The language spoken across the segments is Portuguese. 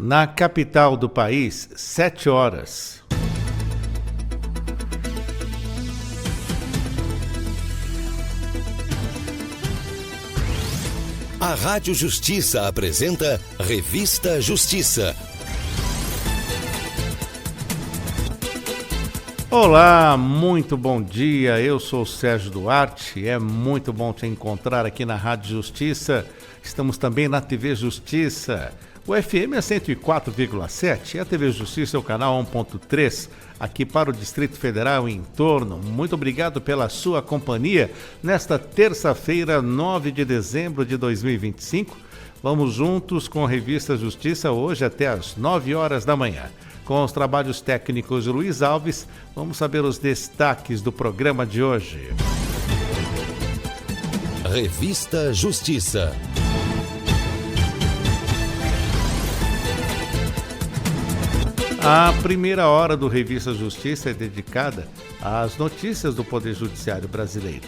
na capital do país, 7 horas. A Rádio Justiça apresenta Revista Justiça. Olá, muito bom dia, eu sou o Sérgio Duarte, é muito bom te encontrar aqui na Rádio Justiça, estamos também na TV Justiça, o FM é 104,7 e a TV Justiça é o canal 1.3, aqui para o Distrito Federal e em torno. Muito obrigado pela sua companhia nesta terça-feira, 9 de dezembro de 2025, vamos juntos com a Revista Justiça hoje até às 9 horas da manhã. Com os trabalhos técnicos de Luiz Alves, vamos saber os destaques do programa de hoje. Revista Justiça. A primeira hora do Revista Justiça é dedicada às notícias do Poder Judiciário brasileiro.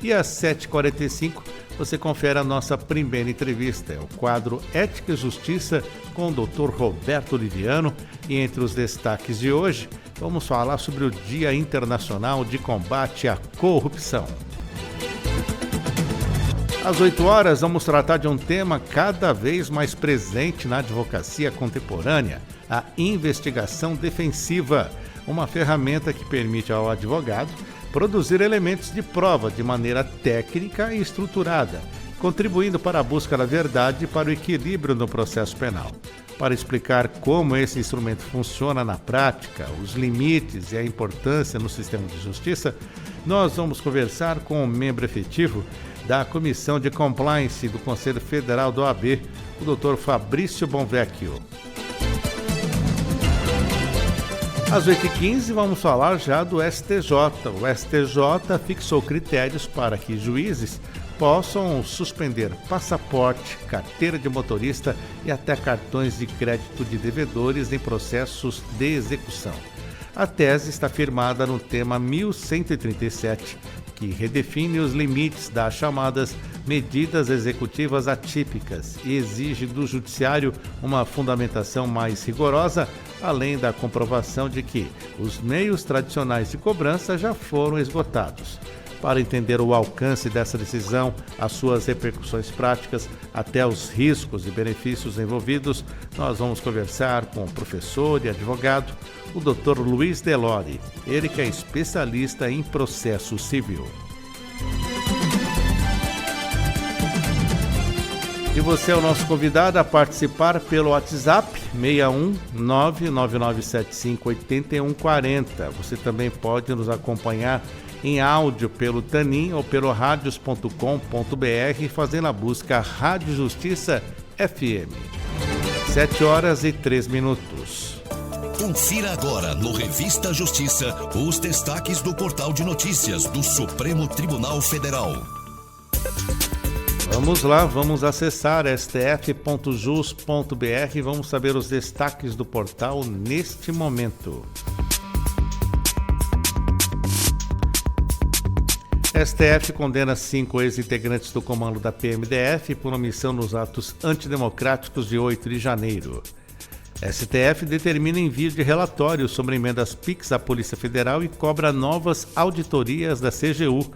E às 7h45 você confere a nossa primeira entrevista, é o quadro Ética e Justiça com o Dr. Roberto Liviano. E entre os destaques de hoje, vamos falar sobre o Dia Internacional de Combate à Corrupção. Às 8 horas, vamos tratar de um tema cada vez mais presente na advocacia contemporânea, a investigação defensiva, uma ferramenta que permite ao advogado produzir elementos de prova de maneira técnica e estruturada, contribuindo para a busca da verdade e para o equilíbrio no processo penal. Para explicar como esse instrumento funciona na prática, os limites e a importância no sistema de justiça, nós vamos conversar com o membro efetivo da Comissão de Compliance do Conselho Federal da OAB, o Dr. Fabrício Bonvecchio. Às 8h15 vamos falar já do STJ. O STJ fixou critérios para que juízes possam suspender passaporte, carteira de motorista e até cartões de crédito de devedores em processos de execução. A tese está firmada no tema 1137, que redefine os limites das chamadas medidas executivas atípicas e exige do judiciário uma fundamentação mais rigorosa, além da comprovação de que os meios tradicionais de cobrança já foram esgotados. Para entender o alcance dessa decisão, as suas repercussões práticas, até os riscos e benefícios envolvidos, nós vamos conversar com o professor e advogado, o Dr. Luiz Delori, ele que é especialista em processo civil. E você é o nosso convidado a participar pelo WhatsApp 61 999758140. Você também pode nos acompanhar em áudio pelo Tanin ou pelo radios.com.br fazendo a busca Rádio Justiça FM. 7h03. Confira agora no Revista Justiça os destaques do portal de notícias do Supremo Tribunal Federal. Vamos lá, vamos acessar stf.jus.br e vamos saber os destaques do portal neste momento. STF condena 5 ex-integrantes do comando da PMDF por omissão nos atos antidemocráticos de 8 de janeiro. STF determina envio de relatório sobre emendas PIX à Polícia Federal e cobra novas auditorias da CGU.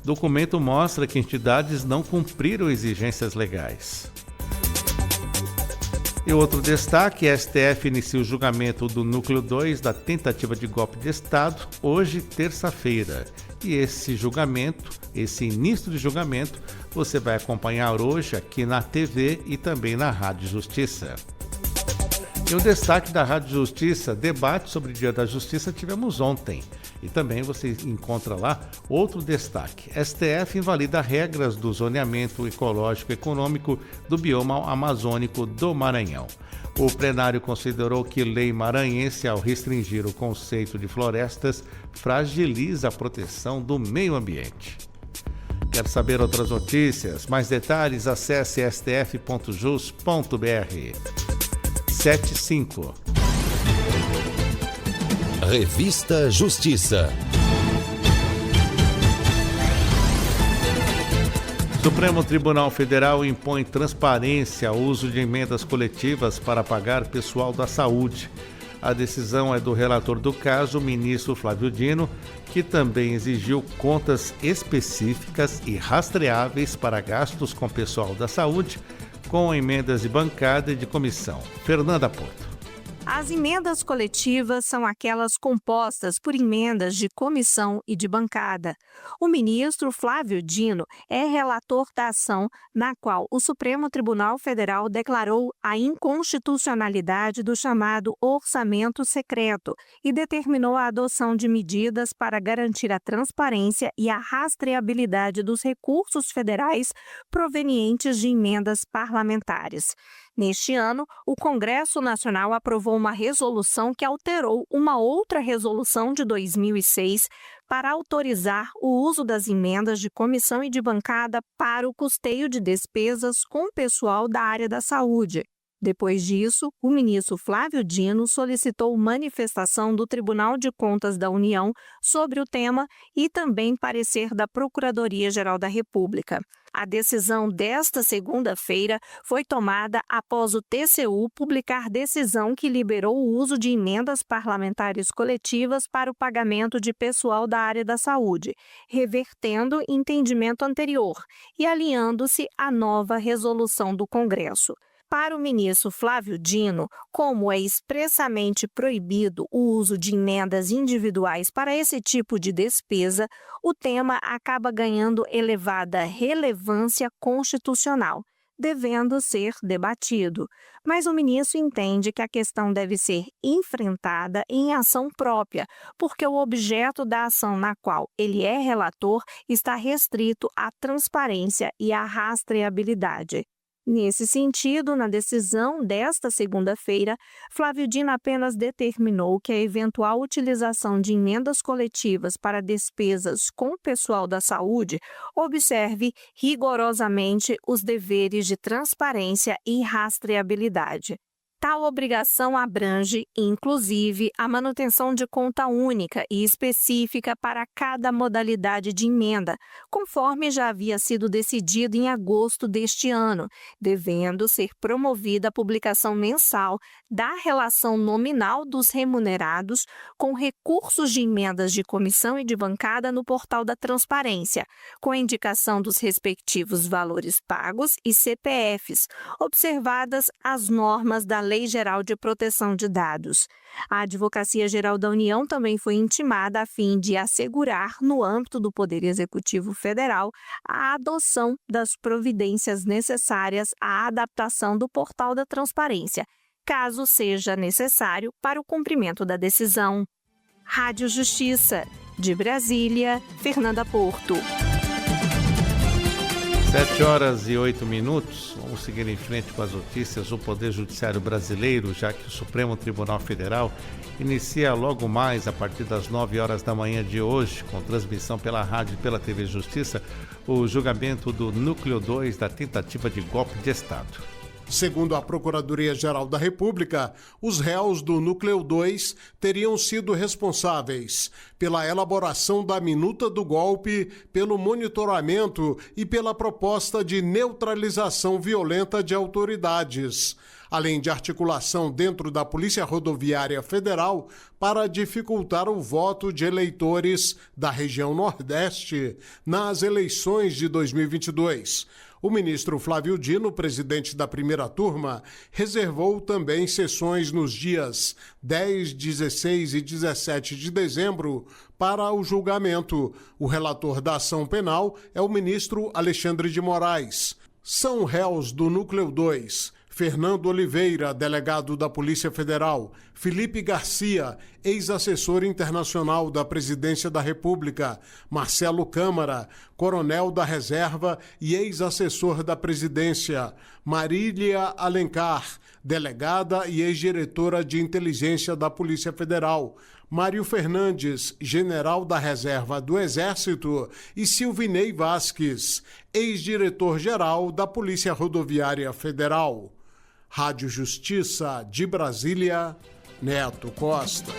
Documento mostra que entidades não cumpriram exigências legais. E outro destaque, a STF inicia o julgamento do Núcleo 2 da tentativa de golpe de Estado, hoje, terça-feira. E esse início de julgamento, você vai acompanhar hoje aqui na TV e também na Rádio Justiça. E o destaque da Rádio Justiça, debate sobre o Dia da Justiça, tivemos ontem. E também você encontra lá outro destaque. STF invalida regras do zoneamento ecológico e econômico do bioma amazônico do Maranhão. O plenário considerou que lei maranhense, ao restringir o conceito de florestas, fragiliza a proteção do meio ambiente. Quer saber outras notícias? Mais detalhes? Acesse stf.jus.br. 7h05. Revista Justiça. Supremo Tribunal Federal impõe transparência ao uso de emendas coletivas para pagar pessoal da saúde. A decisão é do relator do caso, o ministro Flávio Dino, que também exigiu contas específicas e rastreáveis para gastos com pessoal da saúde, com emendas de bancada e de comissão. Fernanda Porto. As emendas coletivas são aquelas compostas por emendas de comissão e de bancada. O ministro Flávio Dino é relator da ação na qual o Supremo Tribunal Federal declarou a inconstitucionalidade do chamado orçamento secreto e determinou a adoção de medidas para garantir a transparência e a rastreabilidade dos recursos federais provenientes de emendas parlamentares. Neste ano, o Congresso Nacional aprovou uma resolução que alterou uma outra resolução de 2006 para autorizar o uso das emendas de comissão e de bancada para o custeio de despesas com pessoal da área da saúde. Depois disso, o ministro Flávio Dino solicitou manifestação do Tribunal de Contas da União sobre o tema e também parecer da Procuradoria-Geral da República. A decisão desta segunda-feira foi tomada após o TCU publicar decisão que liberou o uso de emendas parlamentares coletivas para o pagamento de pessoal da área da saúde, revertendo entendimento anterior e alinhando-se à nova resolução do Congresso. Para o ministro Flávio Dino, como é expressamente proibido o uso de emendas individuais para esse tipo de despesa, o tema acaba ganhando elevada relevância constitucional, devendo ser debatido. Mas o ministro entende que a questão deve ser enfrentada em ação própria, porque o objeto da ação na qual ele é relator está restrito à transparência e à rastreabilidade. Nesse sentido, na decisão desta segunda-feira, Flávio Dino apenas determinou que a eventual utilização de emendas coletivas para despesas com o pessoal da saúde observe rigorosamente os deveres de transparência e rastreabilidade. Tal obrigação abrange, inclusive, a manutenção de conta única e específica para cada modalidade de emenda, conforme já havia sido decidido em agosto deste ano, devendo ser promovida a publicação mensal da relação nominal dos remunerados com recursos de emendas de comissão e de bancada no portal da transparência, com a indicação dos respectivos valores pagos e CPFs, observadas as normas da Lei Geral de Proteção de Dados. A Advocacia Geral da União também foi intimada a fim de assegurar, no âmbito do Poder Executivo Federal, a adoção das providências necessárias à adaptação do portal da transparência, caso seja necessário para o cumprimento da decisão. Rádio Justiça, de Brasília, Fernanda Porto. 7h08. Vamos seguir em frente com as notícias do Poder Judiciário Brasileiro, já que o Supremo Tribunal Federal inicia logo mais, a partir das 9h da manhã de hoje, com transmissão pela rádio e pela TV Justiça, o julgamento do Núcleo 2 da tentativa de golpe de Estado. Segundo a Procuradoria-Geral da República, os réus do Núcleo 2 teriam sido responsáveis pela elaboração da minuta do golpe, pelo monitoramento e pela proposta de neutralização violenta de autoridades, além de articulação dentro da Polícia Rodoviária Federal para dificultar o voto de eleitores da região Nordeste nas eleições de 2022. O ministro Flávio Dino, presidente da primeira turma, reservou também sessões nos dias 10, 16 e 17 de dezembro para o julgamento. O relator da ação penal é o ministro Alexandre de Moraes. São réus do Núcleo 2... Fernando Oliveira, delegado da Polícia Federal, Felipe Garcia, ex-assessor internacional da Presidência da República, Marcelo Câmara, coronel da Reserva e ex-assessor da Presidência, Marília Alencar, delegada e ex-diretora de inteligência da Polícia Federal, Mário Fernandes, general da Reserva do Exército, e Silvinei Vasques, ex-diretor-geral da Polícia Rodoviária Federal. Rádio Justiça de Brasília, Neto Costa.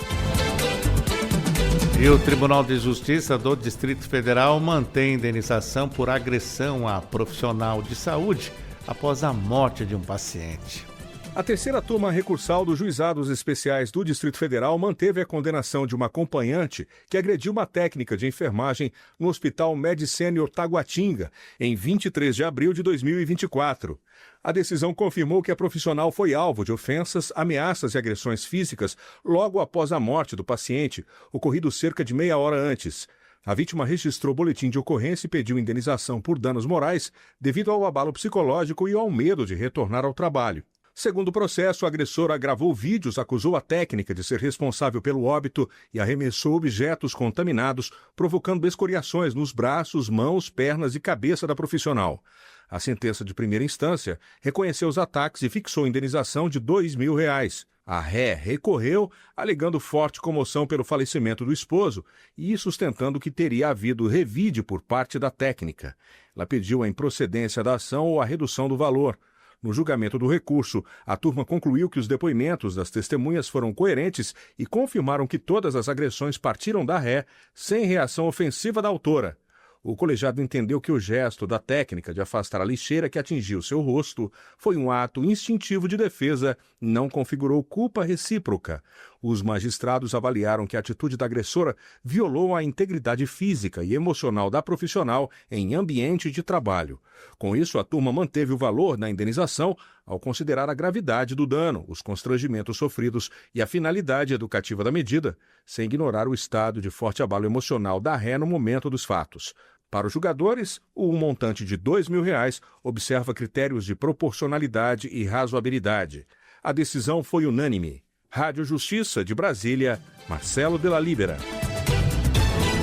E o Tribunal de Justiça do Distrito Federal mantém indenização por agressão a profissional de saúde após a morte de um paciente. A terceira turma recursal dos Juizados Especiais do Distrito Federal manteve a condenação de uma acompanhante que agrediu uma técnica de enfermagem no Hospital Medicênio Taguatinga, em 23 de abril de 2024. A decisão confirmou que a profissional foi alvo de ofensas, ameaças e agressões físicas logo após a morte do paciente, ocorrido cerca de meia hora antes. A vítima registrou boletim de ocorrência e pediu indenização por danos morais devido ao abalo psicológico e ao medo de retornar ao trabalho. Segundo o processo, o agressor gravou vídeos, acusou a técnica de ser responsável pelo óbito e arremessou objetos contaminados, provocando escoriações nos braços, mãos, pernas e cabeça da profissional. A sentença de primeira instância reconheceu os ataques e fixou indenização de R$ 2.000. A ré recorreu, alegando forte comoção pelo falecimento do esposo e sustentando que teria havido revide por parte da técnica. Ela pediu a improcedência da ação ou a redução do valor. No julgamento do recurso, a turma concluiu que os depoimentos das testemunhas foram coerentes e confirmaram que todas as agressões partiram da ré, sem reação ofensiva da autora. O colegiado entendeu que o gesto da técnica de afastar a lixeira que atingiu seu rosto foi um ato instintivo de defesa e não configurou culpa recíproca. Os magistrados avaliaram que a atitude da agressora violou a integridade física e emocional da profissional em ambiente de trabalho. Com isso, a turma manteve o valor da indenização ao considerar a gravidade do dano, os constrangimentos sofridos e a finalidade educativa da medida, sem ignorar o estado de forte abalo emocional da ré no momento dos fatos. Para os julgadores, o montante de R$ 2.000 observa critérios de proporcionalidade e razoabilidade. A decisão foi unânime. Rádio Justiça de Brasília, Marcelo de la Libera.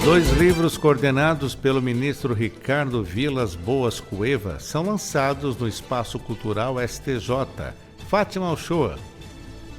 2 livros coordenados pelo ministro Ricardo Vilas Boas Cueva são lançados no Espaço Cultural STJ. Fátima Uchoa.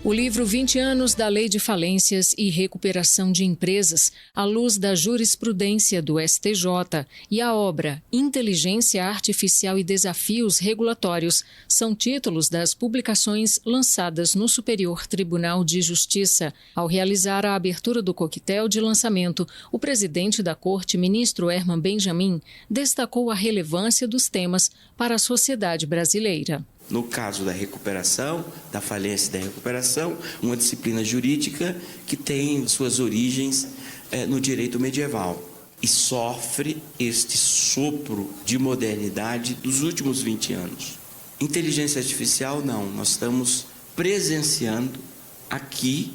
O livro 20 anos da Lei de Falências e Recuperação de Empresas, à luz da jurisprudência do STJ, e a obra Inteligência Artificial e Desafios Regulatórios são títulos das publicações lançadas no Superior Tribunal de Justiça. Ao realizar a abertura do coquetel de lançamento, o presidente da Corte, ministro Herman Benjamin, destacou a relevância dos temas para a sociedade brasileira. No caso da recuperação, da falência e da recuperação, uma disciplina jurídica que tem suas origens no direito medieval e sofre este sopro de modernidade dos últimos 20 anos. Inteligência artificial, não. Nós estamos presenciando aqui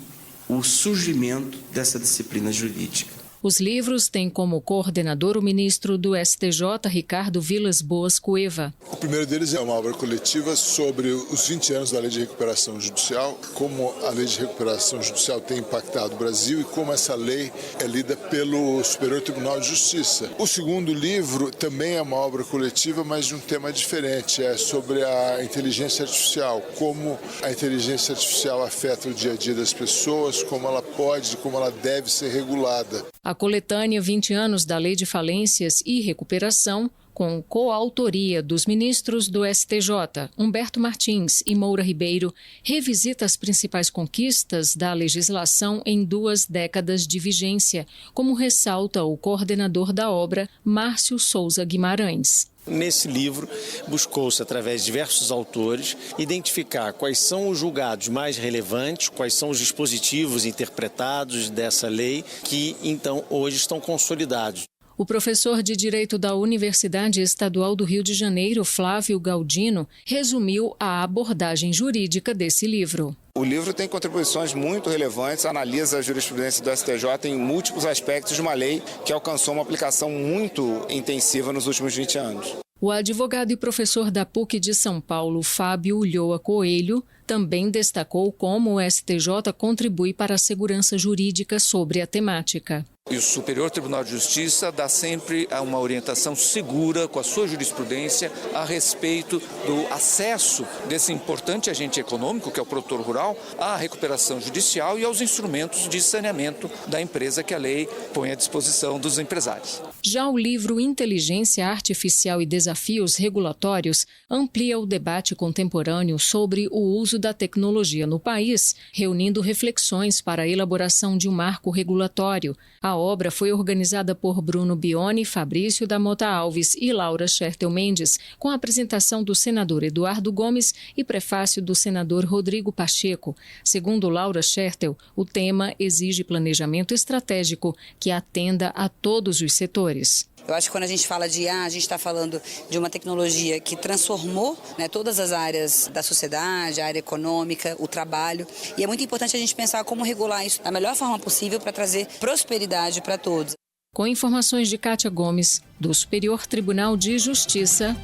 o surgimento dessa disciplina jurídica. Os livros têm como coordenador o ministro do STJ, Ricardo Vilas Boas Cueva. O primeiro deles é uma obra coletiva sobre os 20 anos da Lei de Recuperação Judicial, como a Lei de Recuperação Judicial tem impactado o Brasil e como essa lei é lida pelo Superior Tribunal de Justiça. O segundo livro também é uma obra coletiva, mas de um tema diferente, é sobre a inteligência artificial, como a inteligência artificial afeta o dia a dia das pessoas, como ela deve ser regulada. A coletânea 20 anos da Lei de Falências e Recuperação, com coautoria dos ministros do STJ, Humberto Martins e Moura Ribeiro, revisita as principais conquistas da legislação em 2 décadas de vigência, como ressalta o coordenador da obra, Márcio Souza Guimarães. Nesse livro, buscou-se, através de diversos autores, identificar quais são os julgados mais relevantes, quais são os dispositivos interpretados dessa lei que, então, hoje estão consolidados. O professor de Direito da Universidade Estadual do Rio de Janeiro, Flávio Galdino, resumiu a abordagem jurídica desse livro. O livro tem contribuições muito relevantes, analisa a jurisprudência do STJ em múltiplos aspectos de uma lei que alcançou uma aplicação muito intensiva nos últimos 20 anos. O advogado e professor da PUC de São Paulo, Fábio Ulloa Coelho, também destacou como o STJ contribui para a segurança jurídica sobre a temática. E o Superior Tribunal de Justiça dá sempre uma orientação segura com a sua jurisprudência a respeito do acesso desse importante agente econômico, que é o produtor rural, à recuperação judicial e aos instrumentos de saneamento da empresa que a lei põe à disposição dos empresários. Já o livro Inteligência Artificial e Desafios Regulatórios amplia o debate contemporâneo sobre o uso da tecnologia no país, reunindo reflexões para a elaboração de um marco regulatório. A obra foi organizada por Bruno Bione, Fabrício da Mota Alves e Laura Schertel Mendes, com a apresentação do senador Eduardo Gomes e prefácio do senador Rodrigo Pacheco. Segundo Laura Schertel, o tema exige planejamento estratégico que atenda a todos os setores. Eu acho que quando a gente fala de IA, a gente está falando de uma tecnologia que transformou, né, todas as áreas da sociedade, a área econômica, o trabalho. E é muito importante a gente pensar como regular isso da melhor forma possível para trazer prosperidade para todos. Com informações de Kátia Gomes, do Superior Tribunal de Justiça,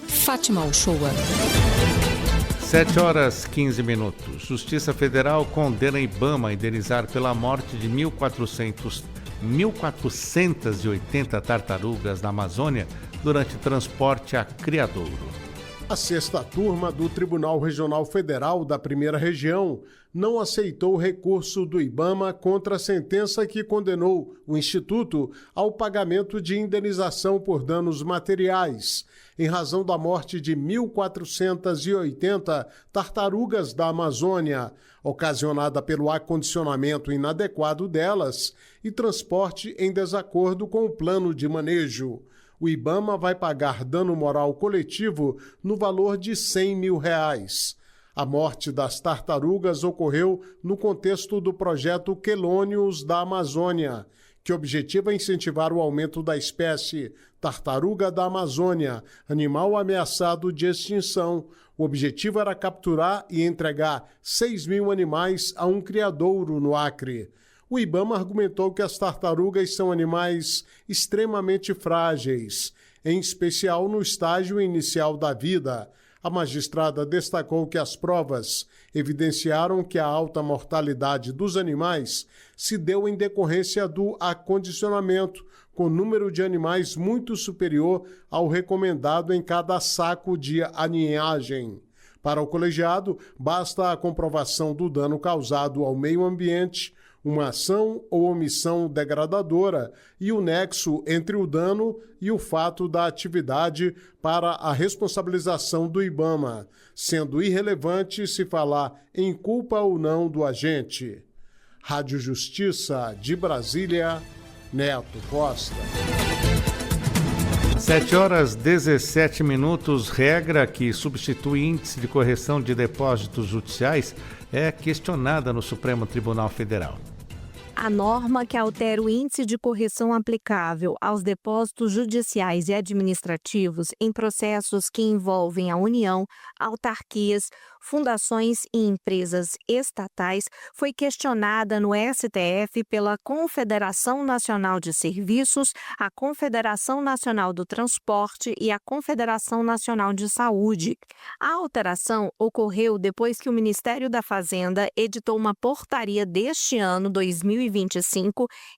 Fátima Uchoa. 7h15. Justiça Federal condena IBAMA a indenizar pela morte de 1.480 tartarugas na Amazônia durante transporte a criadouro. A sexta turma do Tribunal Regional Federal da Primeira Região não aceitou o recurso do IBAMA contra a sentença que condenou o Instituto ao pagamento de indenização por danos materiais, em razão da morte de 1.480 tartarugas da Amazônia, ocasionada pelo acondicionamento inadequado delas e transporte em desacordo com o plano de manejo. O IBAMA vai pagar dano moral coletivo no valor de R$100 mil. A morte das tartarugas ocorreu no contexto do projeto Quelônios da Amazônia, que objetiva incentivar o aumento da espécie tartaruga da Amazônia, animal ameaçado de extinção. O objetivo era capturar e entregar 6 mil animais a um criadouro no Acre. O IBAMA argumentou que as tartarugas são animais extremamente frágeis, em especial no estágio inicial da vida. A magistrada destacou que as provas evidenciaram que a alta mortalidade dos animais se deu em decorrência do acondicionamento, com número de animais muito superior ao recomendado em cada saco de aninhagem. Para o colegiado, basta a comprovação do dano causado ao meio ambiente, uma ação ou omissão degradadora e o nexo entre o dano e o fato da atividade para a responsabilização do IBAMA, sendo irrelevante se falar em culpa ou não do agente. Rádio Justiça de Brasília, Neto Costa. 7h17. Regra que substitui índice de correção de depósitos judiciais é questionada no Supremo Tribunal Federal. A norma que altera o índice de correção aplicável aos depósitos judiciais e administrativos em processos que envolvem a União, autarquias, fundações e empresas estatais foi questionada no STF pela Confederação Nacional de Serviços, a Confederação Nacional do Transporte e a Confederação Nacional de Saúde. A alteração ocorreu depois que o Ministério da Fazenda editou uma portaria deste ano, 2025,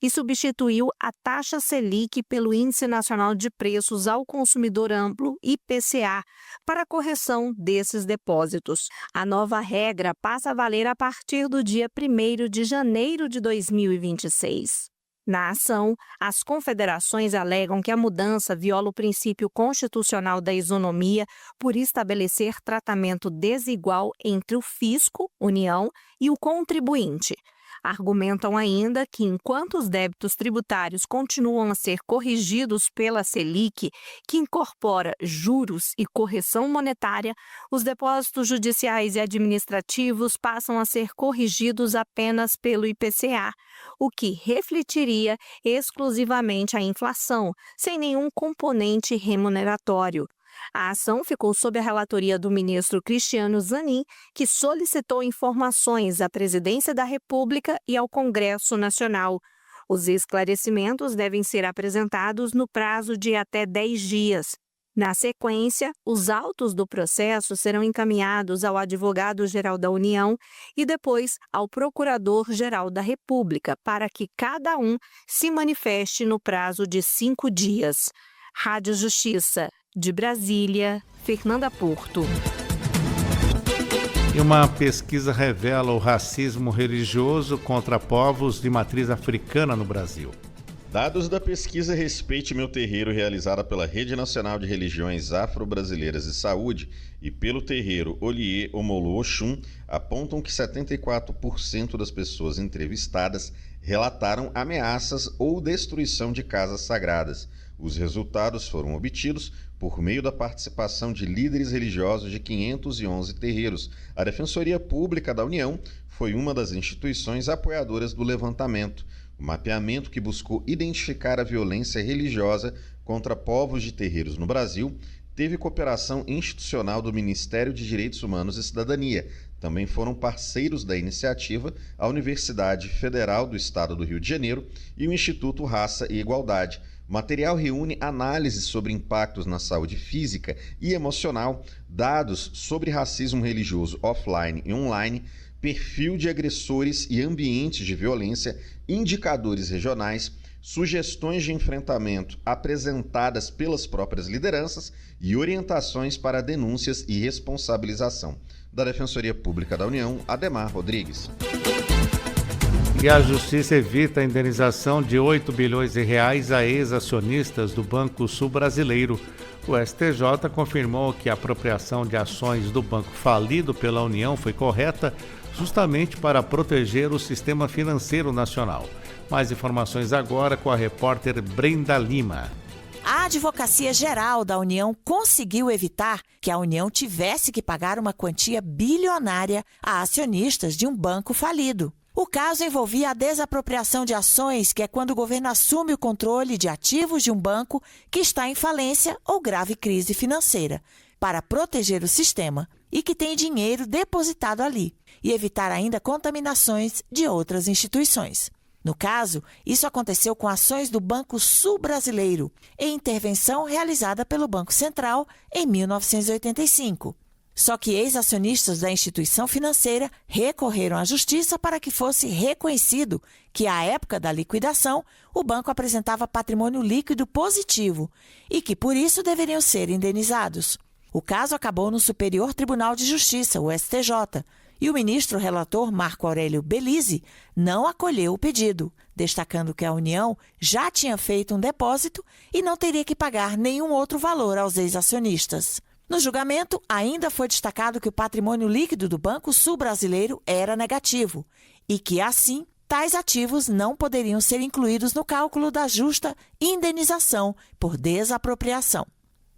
e substituiu a taxa Selic pelo Índice Nacional de Preços ao Consumidor Amplo, IPCA, para a correção desses depósitos. A nova regra passa a valer a partir do dia 1º de janeiro de 2026. Na ação, as confederações alegam que a mudança viola o princípio constitucional da isonomia por estabelecer tratamento desigual entre o fisco, União, e o contribuinte. Argumentam ainda que, enquanto os débitos tributários continuam a ser corrigidos pela Selic, que incorpora juros e correção monetária, os depósitos judiciais e administrativos passam a ser corrigidos apenas pelo IPCA, o que refletiria exclusivamente a inflação, sem nenhum componente remuneratório. A ação ficou sob a relatoria do ministro Cristiano Zanin, que solicitou informações à Presidência da República e ao Congresso Nacional. Os esclarecimentos devem ser apresentados no prazo de até 10 dias. Na sequência, os autos do processo serão encaminhados ao Advogado-Geral da União e depois ao Procurador-Geral da República, para que cada um se manifeste no prazo de 5 dias. Rádio Justiça de Brasília, Fernanda Porto. E uma pesquisa revela o racismo religioso contra povos de matriz africana no Brasil. Dados da pesquisa Respeite Meu Terreiro, realizada pela Rede Nacional de Religiões Afro-Brasileiras e Saúde e pelo terreiro Olie Omolu Oxum, apontam que 74% das pessoas entrevistadas relataram ameaças ou destruição de casas sagradas. Os resultados foram obtidos por meio da participação de líderes religiosos de 511 terreiros. A Defensoria Pública da União foi uma das instituições apoiadoras do levantamento. O mapeamento, que buscou identificar a violência religiosa contra povos de terreiros no Brasil, teve cooperação institucional do Ministério de Direitos Humanos e Cidadania. Também foram parceiros da iniciativa a Universidade Federal do Estado do Rio de Janeiro e o Instituto Raça e Igualdade. O material reúne análises sobre impactos na saúde física e emocional, dados sobre racismo religioso offline e online, perfil de agressores e ambientes de violência, indicadores regionais, sugestões de enfrentamento apresentadas pelas próprias lideranças e orientações para denúncias e responsabilização. Da Defensoria Pública da União, Ademar Rodrigues. E a Justiça evita a indenização de 8 bilhões de reais a ex-acionistas do Banco Sul Brasileiro. O STJ confirmou que a apropriação de ações do banco falido pela União foi correta, justamente para proteger o sistema financeiro nacional. Mais informações agora com a repórter Brenda Lima. A Advocacia Geral da União conseguiu evitar que a União tivesse que pagar uma quantia bilionária a acionistas de um banco falido. O caso envolvia a desapropriação de ações, que é quando o governo assume o controle de ativos de um banco que está em falência ou grave crise financeira, para proteger o sistema e que tem dinheiro depositado ali, e evitar ainda contaminações de outras instituições. No caso, isso aconteceu com ações do Banco Sul Brasileiro, em intervenção realizada pelo Banco Central em 1985. Só que ex-acionistas da instituição financeira recorreram à Justiça para que fosse reconhecido que, à época da liquidação, o banco apresentava patrimônio líquido positivo e que, por isso, deveriam ser indenizados. O caso acabou no Superior Tribunal de Justiça, o STJ, e o ministro relator Marco Aurélio Belize não acolheu o pedido, destacando que a União já tinha feito um depósito e não teria que pagar nenhum outro valor aos ex-acionistas. No julgamento, ainda foi destacado que o patrimônio líquido do Banco Sul Brasileiro era negativo e que, assim, tais ativos não poderiam ser incluídos no cálculo da justa indenização por desapropriação.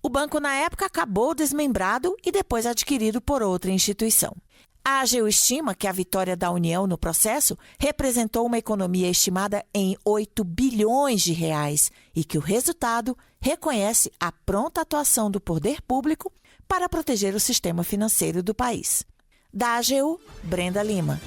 O banco, na época, acabou desmembrado e depois adquirido por outra instituição. A AGU estima que a vitória da União no processo representou uma economia estimada em 8 bilhões de reais e que o resultado reconhece a pronta atuação do poder público para proteger o sistema financeiro do país. Da AGU, Brenda Lima.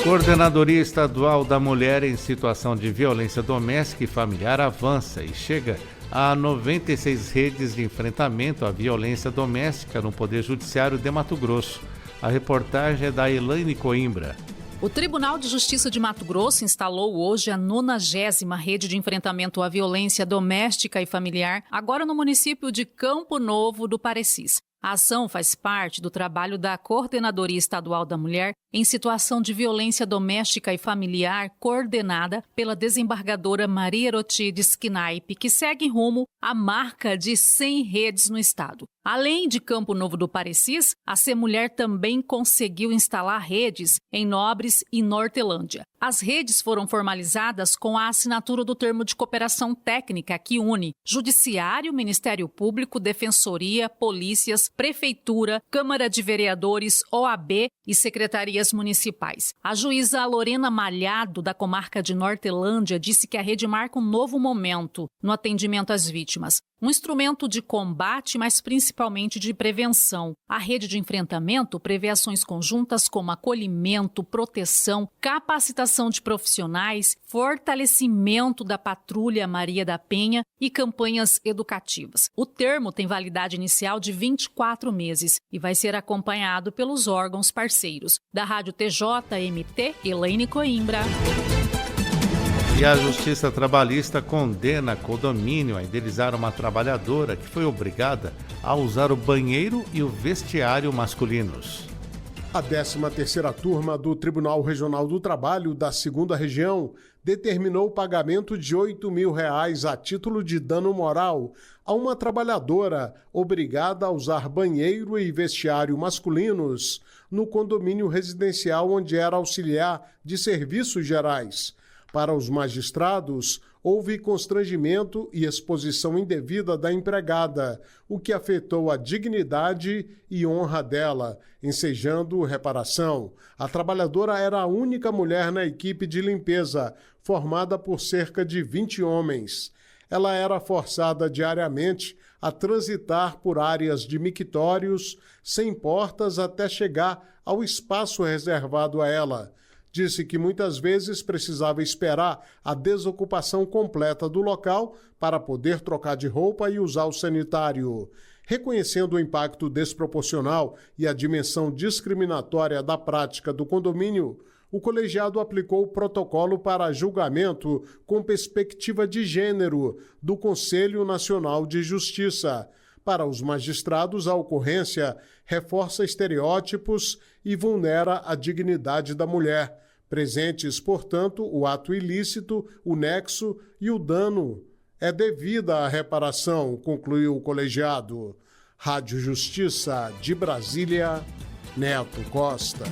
Coordenadoria Estadual da Mulher em Situação de Violência Doméstica e Familiar avança e chega a 96 redes de enfrentamento à violência doméstica no Poder Judiciário de Mato Grosso. A reportagem é da Elaine Coimbra. O Tribunal de Justiça de Mato Grosso instalou hoje a 90ª Rede de Enfrentamento à Violência Doméstica e Familiar, agora no município de Campo Novo do Parecis. A ação faz parte do trabalho da Coordenadoria Estadual da Mulher em Situação de Violência Doméstica e Familiar, coordenada pela desembargadora Maria Erotides Knaip, que segue rumo à marca de 100 redes no estado. Além de Campo Novo do Parecis, a CEMulher também conseguiu instalar redes em Nobres e Nortelândia. As redes foram formalizadas com a assinatura do termo de cooperação técnica que une Judiciário, Ministério Público, Defensoria, Polícias, Prefeitura, Câmara de Vereadores, OAB e secretarias municipais. A juíza Lorena Malhado, da comarca de Nortelândia, disse que a rede marca um novo momento no atendimento às vítimas. Um instrumento de combate, mas principalmente de prevenção. A rede de enfrentamento prevê ações conjuntas como acolhimento, proteção, capacitação de profissionais, fortalecimento da Patrulha Maria da Penha e campanhas educativas. O termo tem validade inicial de 24 meses e vai ser acompanhado pelos órgãos parceiros. Da Rádio TJMT, Elaine Coimbra. E a Justiça Trabalhista condena condomínio a indenizar uma trabalhadora que foi obrigada a usar o banheiro e o vestiário masculinos. A 13ª turma do Tribunal Regional do Trabalho da 2ª Região determinou o pagamento de R$ 8.000 a título de dano moral a uma trabalhadora obrigada a usar banheiro e vestiário masculinos no condomínio residencial onde era auxiliar de serviços gerais. Para os magistrados, houve constrangimento e exposição indevida da empregada, o que afetou a dignidade e honra dela, ensejando reparação. A trabalhadora era a única mulher na equipe de limpeza, formada por cerca de 20 homens. Ela era forçada diariamente a transitar por áreas de mictórios, sem portas, até chegar ao espaço reservado a ela. Disse que muitas vezes precisava esperar a desocupação completa do local para poder trocar de roupa e usar o sanitário. Reconhecendo o impacto desproporcional e a dimensão discriminatória da prática do condomínio, o colegiado aplicou o protocolo para julgamento com perspectiva de gênero do Conselho Nacional de Justiça. Para os magistrados, a ocorrência reforça estereótipos e vulnera a dignidade da mulher. Presentes, portanto, o ato ilícito, o nexo e o dano. É devida a reparação, concluiu o colegiado. Rádio Justiça de Brasília, Neto Costa.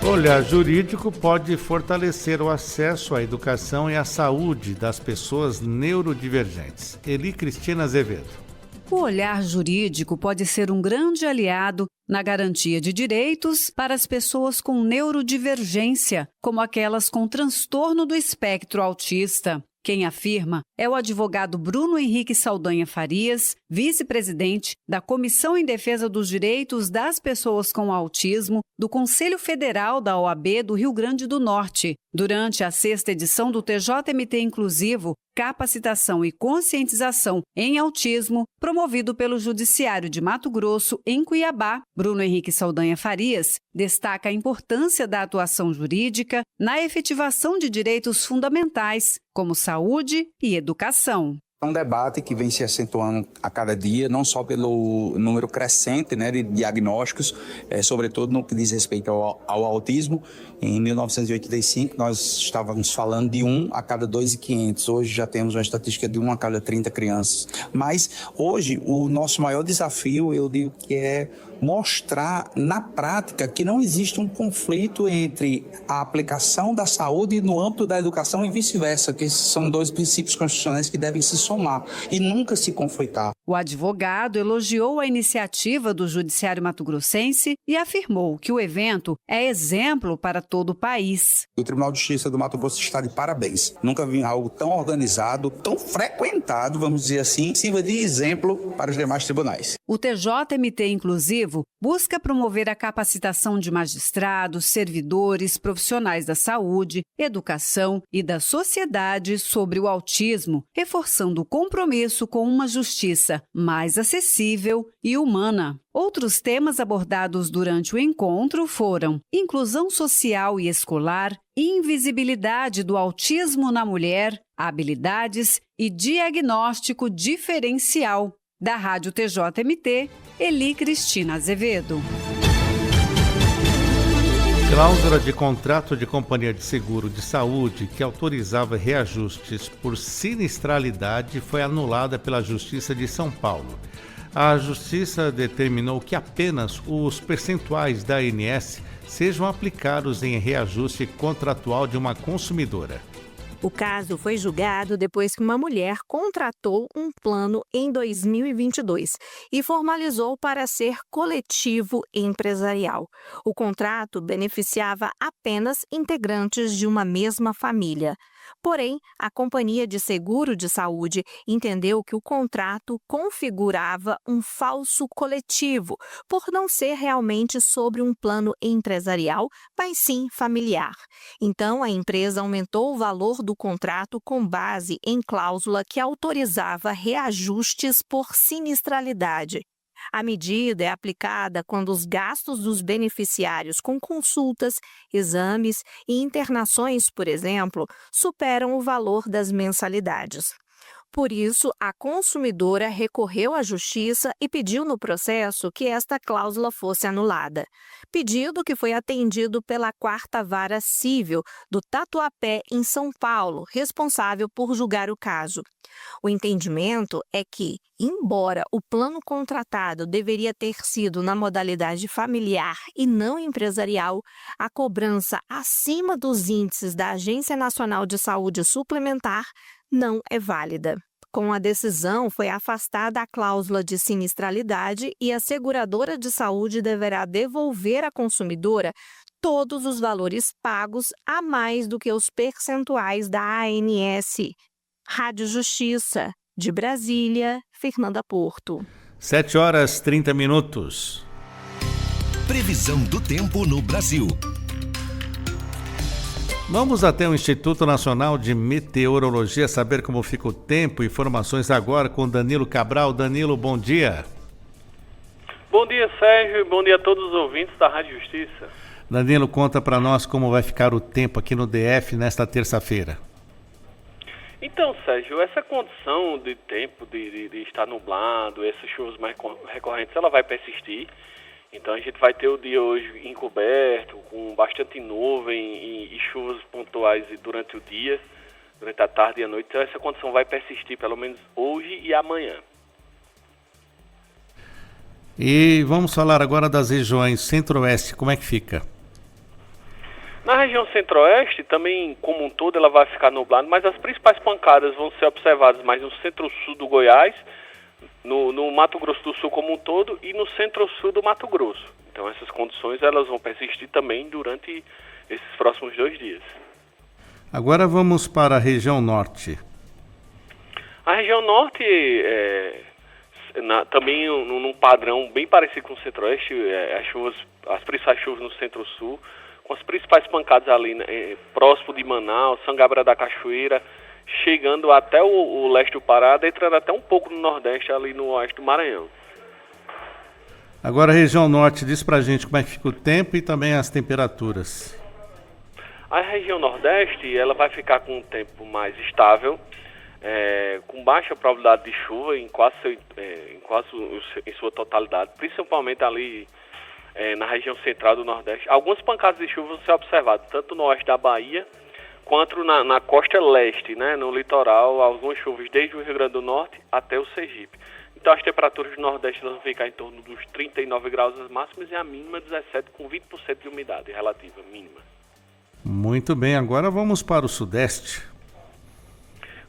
Olhar jurídico pode fortalecer o acesso à educação e à saúde das pessoas neurodivergentes. Eli Cristina Azevedo. O olhar jurídico pode ser um grande aliado na garantia de direitos para as pessoas com neurodivergência, como aquelas com transtorno do espectro autista. Quem afirma é o advogado Bruno Henrique Saldanha Farias, vice-presidente da Comissão em Defesa dos Direitos das Pessoas com Autismo do Conselho Federal da OAB do Rio Grande do Norte. Durante a 6ª edição do TJMT Inclusivo, Capacitação e Conscientização em Autismo, promovido pelo Judiciário de Mato Grosso, em Cuiabá, Bruno Henrique Saldanha Farias destaca a importância da atuação jurídica na efetivação de direitos fundamentais, como saúde e educação. É um debate que vem se acentuando a cada dia, não só pelo número crescente, de diagnósticos, sobretudo no que diz respeito ao autismo. Em 1985, nós estávamos falando de 1 a cada 2.500. Hoje já temos uma estatística de 1 a cada 30 crianças. Mas hoje o nosso maior desafio, eu digo que é mostrar na prática que não existe um conflito entre a aplicação da saúde no âmbito da educação e vice-versa, que esses são dois princípios constitucionais que devem se somar e nunca se conflitar. O advogado elogiou a iniciativa do Judiciário mato-grossense e afirmou que o evento é exemplo para todo o país. O Tribunal de Justiça do Mato Grosso está de parabéns. Nunca vi algo tão organizado, tão frequentado, vamos dizer assim, sirva de exemplo para os demais tribunais. O TJMT Inclusivo busca promover a capacitação de magistrados, servidores, profissionais da saúde, educação e da sociedade sobre o autismo, reforçando o compromisso com uma justiça mais acessível e humana. Outros temas abordados durante o encontro foram inclusão social e escolar, invisibilidade do autismo na mulher, habilidades e diagnóstico diferencial. Da Rádio TJMT, Eli Cristina Azevedo. Cláusula de contrato de companhia de seguro de saúde que autorizava reajustes por sinistralidade foi anulada pela Justiça de São Paulo. A Justiça determinou que apenas os percentuais da ANS sejam aplicados em reajuste contratual de uma consumidora. O caso foi julgado depois que uma mulher contratou um plano em 2022 e formalizou para ser coletivo empresarial. O contrato beneficiava apenas integrantes de uma mesma família. Porém, a companhia de seguro de saúde entendeu que o contrato configurava um falso coletivo, por não ser realmente sobre um plano empresarial, mas sim familiar. Então, a empresa aumentou o valor do contrato com base em cláusula que autorizava reajustes por sinistralidade. A medida é aplicada quando os gastos dos beneficiários com consultas, exames e internações, por exemplo, superam o valor das mensalidades. Por isso, a consumidora recorreu à Justiça e pediu no processo que esta cláusula fosse anulada. Pedido que foi atendido pela 4ª Vara Civil do Tatuapé, em São Paulo, responsável por julgar o caso. O entendimento é que, embora o plano contratado deveria ter sido na modalidade familiar e não empresarial, a cobrança acima dos índices da Agência Nacional de Saúde Suplementar não é válida. Com a decisão, foi afastada a cláusula de sinistralidade e a seguradora de saúde deverá devolver à consumidora todos os valores pagos a mais do que os percentuais da ANS. Rádio Justiça, de Brasília, Fernanda Porto. 7h30. Previsão do tempo no Brasil. Vamos até o Instituto Nacional de Meteorologia saber como fica o tempo. Informações agora com Danilo Cabral. Danilo, bom dia. Bom dia, Sérgio, e bom dia a todos os ouvintes da Rádio Justiça. Danilo, conta para nós como vai ficar o tempo aqui no DF nesta terça-feira. Então, Sérgio, essa condição de tempo de estar nublado, essas chuvas mais recorrentes, ela vai persistir. Então a gente vai ter o dia hoje encoberto, com bastante nuvem e chuvas pontuais durante o dia, durante a tarde e a noite. Então essa condição vai persistir pelo menos hoje e amanhã. E vamos falar agora das regiões centro-oeste, como é que fica? Na região centro-oeste, também como um todo, ela vai ficar nublada, mas as principais pancadas vão ser observadas mais no centro-sul do Goiás, no Mato Grosso do Sul como um todo e no centro-sul do Mato Grosso. Então essas condições elas vão persistir também durante esses próximos 2 dias. Agora vamos para a região norte. A região norte, também num padrão bem parecido com o centro-oeste, as principais chuvas no centro-sul, com as principais pancadas ali próximo de Manaus, Sangabra da Cachoeira, chegando até o leste do Pará, entrando até um pouco no nordeste, ali no oeste do Maranhão. Agora a região norte, diz pra gente como é que fica o tempo e também as temperaturas. A região nordeste, ela vai ficar com um tempo mais estável, com baixa probabilidade de chuva em em sua totalidade, principalmente ali na região central do nordeste. Algumas pancadas de chuva vão ser observadas, tanto no oeste da Bahia, quanto na costa leste, né, no litoral, algumas chuvas desde o Rio Grande do Norte até o Sergipe. Então as temperaturas do Nordeste vão ficar em torno dos 39 graus as máximas e a mínima 17, com 20% de umidade relativa mínima. Muito bem, agora vamos para o Sudeste.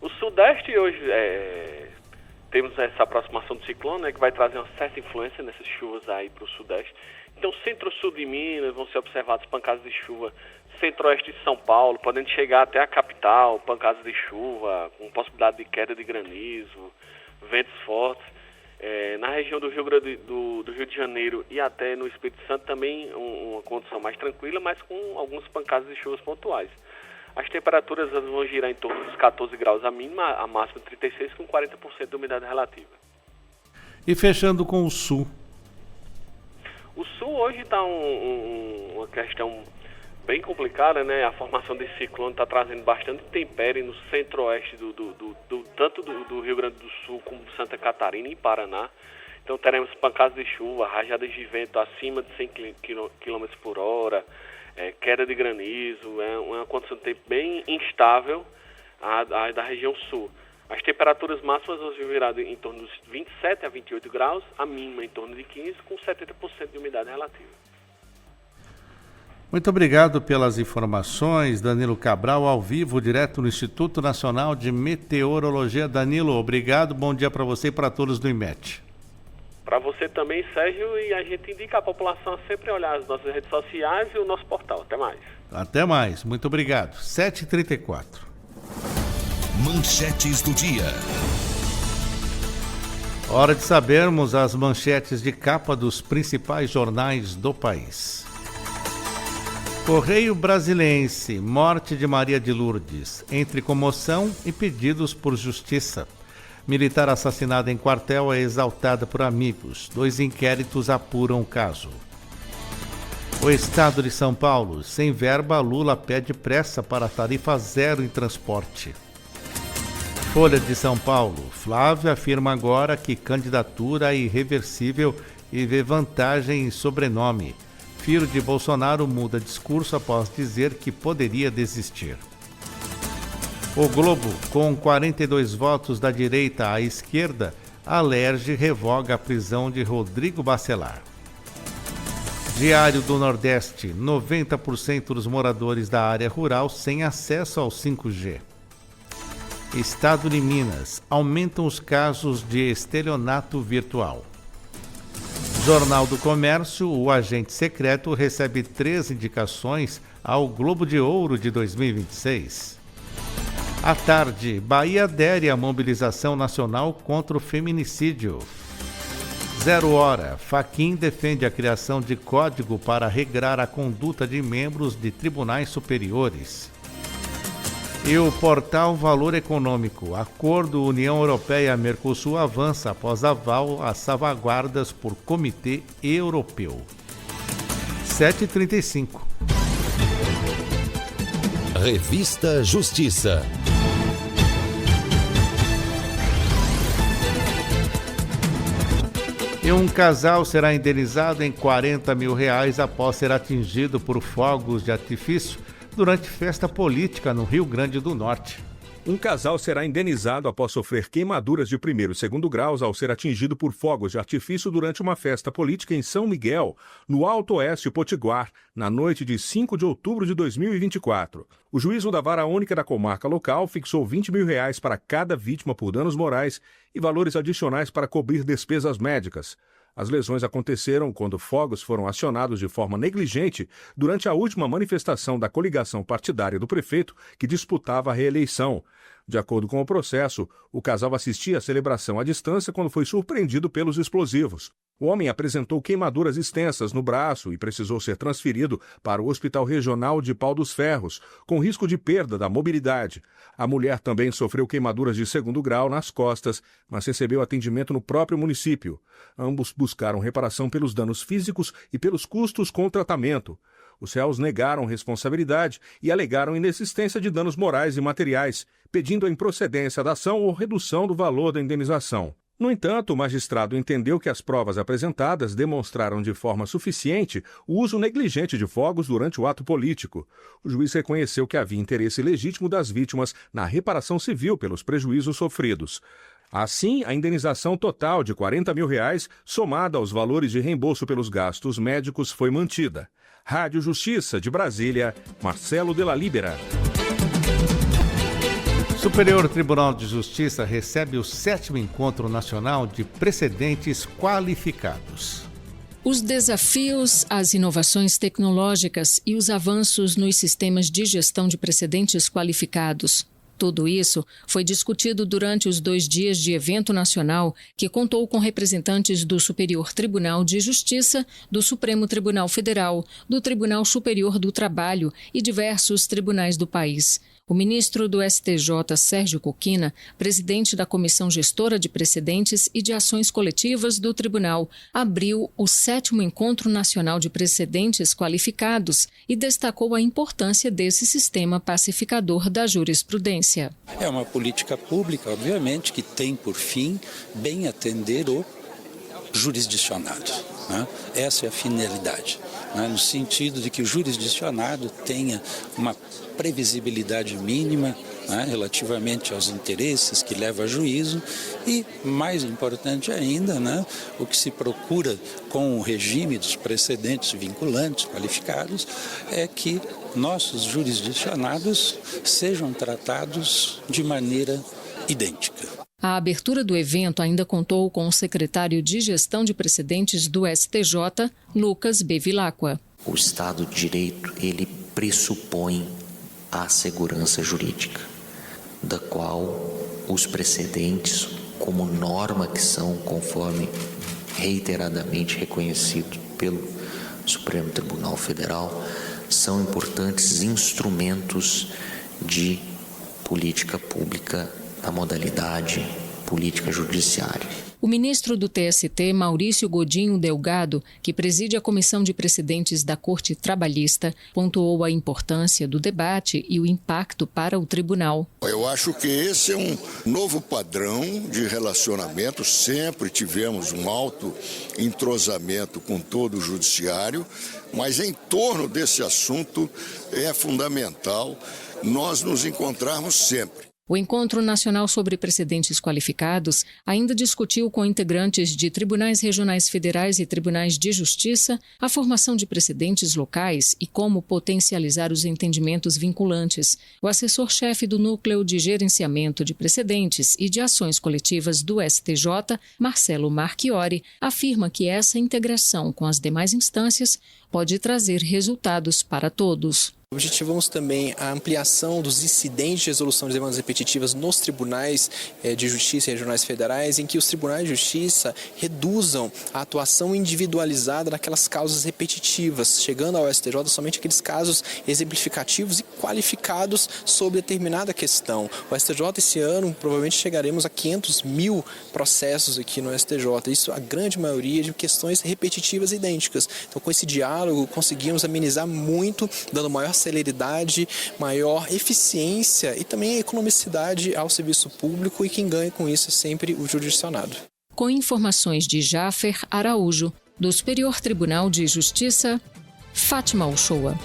O Sudeste hoje temos essa aproximação do ciclone, né, que vai trazer uma certa influência nessas chuvas aí para o Sudeste. Então centro-sul de Minas vão ser observadas pancadas de chuva, centro-oeste de São Paulo, podendo chegar até a capital, pancadas de chuva, com possibilidade de queda de granizo, ventos fortes. Na região do Rio de Janeiro e até no Espírito Santo também uma condição mais tranquila, mas com algumas pancadas de chuvas pontuais. As temperaturas vão girar em torno dos 14 graus a mínima, a máxima 36, com 40% de umidade relativa. E fechando com o Sul. O Sul hoje está uma questão bem complicada, né? A formação desse ciclone está trazendo bastante intempérie no centro-oeste tanto do Rio Grande do Sul como Santa Catarina e Paraná. Então teremos pancadas de chuva, rajadas de vento acima de 100 km por hora, queda de granizo, uma condição de tempo bem instável da região sul. As temperaturas máximas vão virar em torno dos 27 a 28 graus, a mínima em torno de 15, com 70% de umidade relativa. Muito obrigado pelas informações, Danilo Cabral, ao vivo, direto no Instituto Nacional de Meteorologia. Danilo, obrigado, bom dia para você e para todos do IMET. Para você também, Sérgio, e a gente indica a população a sempre olhar as nossas redes sociais e o nosso portal. Até mais. Até mais, muito obrigado. 7h34. Manchetes do dia. Hora de sabermos as manchetes de capa dos principais jornais do país. Correio Brasiliense, morte de Maria de Lourdes, entre comoção e pedidos por justiça. Militar assassinada em quartel é exaltada por amigos. 2 inquéritos apuram o caso. O Estado de São Paulo, sem verba, Lula pede pressa para tarifa zero em transporte. Folha de São Paulo. Flávio afirma agora que candidatura é irreversível e vê vantagem em sobrenome. Filho de Bolsonaro muda discurso após dizer que poderia desistir. O Globo, com 42 votos da direita à esquerda, Alerj revoga a prisão de Rodrigo Bacelar. Diário do Nordeste, 90% dos moradores da área rural sem acesso ao 5G. Estado de Minas, aumentam os casos de estelionato virtual. Jornal do Comércio, o agente secreto recebe 3 indicações ao Globo de Ouro de 2026. À tarde, Bahia adere à mobilização nacional contra o feminicídio. 0 hora, Fachin defende a criação de código para regrar a conduta de membros de tribunais superiores. E o portal Valor Econômico, acordo União Europeia-Mercosul avança após aval às salvaguardas por Comitê Europeu. 7h35. Revista Justiça. E um casal será indenizado em R$40 mil após ser atingido por fogos de artifício durante festa política no Rio Grande do Norte. Um casal será indenizado após sofrer queimaduras de 1º e 2º graus ao ser atingido por fogos de artifício durante uma festa política em São Miguel, no Alto Oeste Potiguar, na noite de 5 de outubro de 2024. O juízo da Vara Única da Comarca Local fixou R$20 mil para cada vítima por danos morais e valores adicionais para cobrir despesas médicas. As lesões aconteceram quando fogos foram acionados de forma negligente durante a última manifestação da coligação partidária do prefeito que disputava a reeleição. De acordo com o processo, o casal assistia à celebração à distância quando foi surpreendido pelos explosivos. O homem apresentou queimaduras extensas no braço e precisou ser transferido para o Hospital Regional de Pau dos Ferros, com risco de perda da mobilidade. A mulher também sofreu queimaduras de 2º grau nas costas, mas recebeu atendimento no próprio município. Ambos buscaram reparação pelos danos físicos e pelos custos com o tratamento. Os réus negaram responsabilidade e alegaram inexistência de danos morais e materiais, pedindo a improcedência da ação ou redução do valor da indenização. No entanto, o magistrado entendeu que as provas apresentadas demonstraram de forma suficiente o uso negligente de fogos durante o ato político. O juiz reconheceu que havia interesse legítimo das vítimas na reparação civil pelos prejuízos sofridos. Assim, a indenização total de R$40 mil, somada aos valores de reembolso pelos gastos médicos, foi mantida. Rádio Justiça de Brasília, Marcelo de la Libera. Superior Tribunal de Justiça recebe o 7º Encontro Nacional de Precedentes Qualificados. Os desafios, as inovações tecnológicas e os avanços nos sistemas de gestão de precedentes qualificados. Tudo isso foi discutido durante os 2 dias de evento nacional que contou com representantes do Superior Tribunal de Justiça, do Supremo Tribunal Federal, do Tribunal Superior do Trabalho e diversos tribunais do país. O ministro do STJ, Sérgio Coquina, presidente da Comissão Gestora de Precedentes e de Ações Coletivas do Tribunal, abriu o 7º Encontro Nacional de Precedentes Qualificados e destacou a importância desse sistema pacificador da jurisprudência. É uma política pública, obviamente, que tem por fim bem atender o jurisdicionado, né? Essa é a finalidade, né? No sentido de que o jurisdicionado tenha uma previsibilidade mínima, né, relativamente aos interesses que leva a juízo e, mais importante ainda, né, o que se procura com o regime dos precedentes vinculantes qualificados é que nossos jurisdicionados sejam tratados de maneira idêntica. A abertura do evento ainda contou com o secretário de Gestão de Precedentes do STJ, Lucas Bevilacqua. O Estado de Direito, ele pressupõe a segurança jurídica, da qual os precedentes, como norma que são, conforme reiteradamente reconhecido pelo Supremo Tribunal Federal, são importantes instrumentos de política pública na modalidade política judiciária. O ministro do TST, Maurício Godinho Delgado, que preside a Comissão de Precedentes da Corte Trabalhista, pontuou a importância do debate e o impacto para o tribunal. Eu acho que esse é um novo padrão de relacionamento. Sempre tivemos um alto entrosamento com todo o judiciário, mas em torno desse assunto é fundamental nós nos encontrarmos sempre. O Encontro Nacional sobre Precedentes Qualificados ainda discutiu com integrantes de tribunais regionais federais e tribunais de justiça a formação de precedentes locais e como potencializar os entendimentos vinculantes. O assessor-chefe do Núcleo de Gerenciamento de Precedentes e de Ações Coletivas do STJ, Marcelo Marchiori, afirma que essa integração com as demais instâncias pode trazer resultados para todos. Objetivamos também a ampliação dos incidentes de resolução de demandas repetitivas nos tribunais de justiça e regionais federais, em que os tribunais de justiça reduzam a atuação individualizada naquelas causas repetitivas, chegando ao STJ somente aqueles casos exemplificativos e qualificados sobre determinada questão. O STJ esse ano provavelmente chegaremos a 500 mil processos aqui no STJ, isso a grande maioria de questões repetitivas idênticas. Então com esse diálogo conseguimos amenizar muito, dando maior celeridade, maior eficiência e também economicidade ao serviço público, e quem ganha com isso é sempre o jurisdicionado. Com informações de Jáfer Araújo, do Superior Tribunal de Justiça, Fátima Uchoa.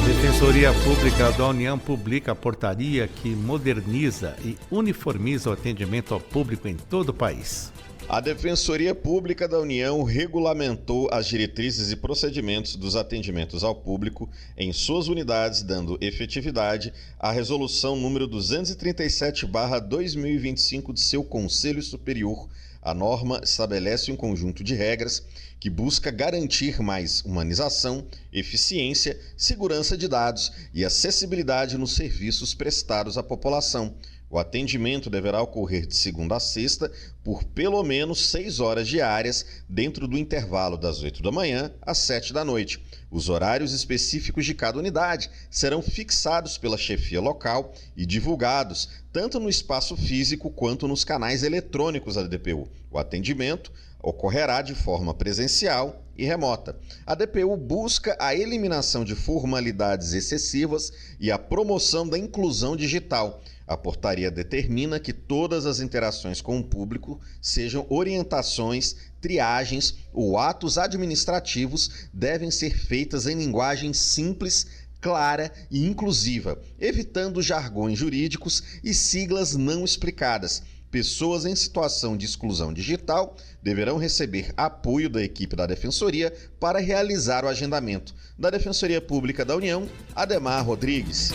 Defensoria Pública da União publica a portaria que moderniza e uniformiza o atendimento ao público em todo o país. A Defensoria Pública da União regulamentou as diretrizes e procedimentos dos atendimentos ao público em suas unidades, dando efetividade à Resolução número 237/2025 de seu Conselho Superior. A norma estabelece um conjunto de regras que busca garantir mais humanização, eficiência, segurança de dados e acessibilidade nos serviços prestados à população. O atendimento deverá ocorrer de segunda a sexta por pelo menos 6 horas diárias, dentro do intervalo das 8 da manhã às 7 da noite. Os horários específicos de cada unidade serão fixados pela chefia local e divulgados tanto no espaço físico quanto nos canais eletrônicos da DPU. O atendimento ocorrerá de forma presencial e remota. A DPU busca a eliminação de formalidades excessivas e a promoção da inclusão digital. A portaria determina que todas as interações com o público, sejam orientações, triagens ou atos administrativos, devem ser feitas em linguagem simples, clara e inclusiva, evitando jargões jurídicos e siglas não explicadas. Pessoas em situação de exclusão digital deverão receber apoio da equipe da Defensoria para realizar o agendamento. Da Defensoria Pública da União, Ademar Rodrigues.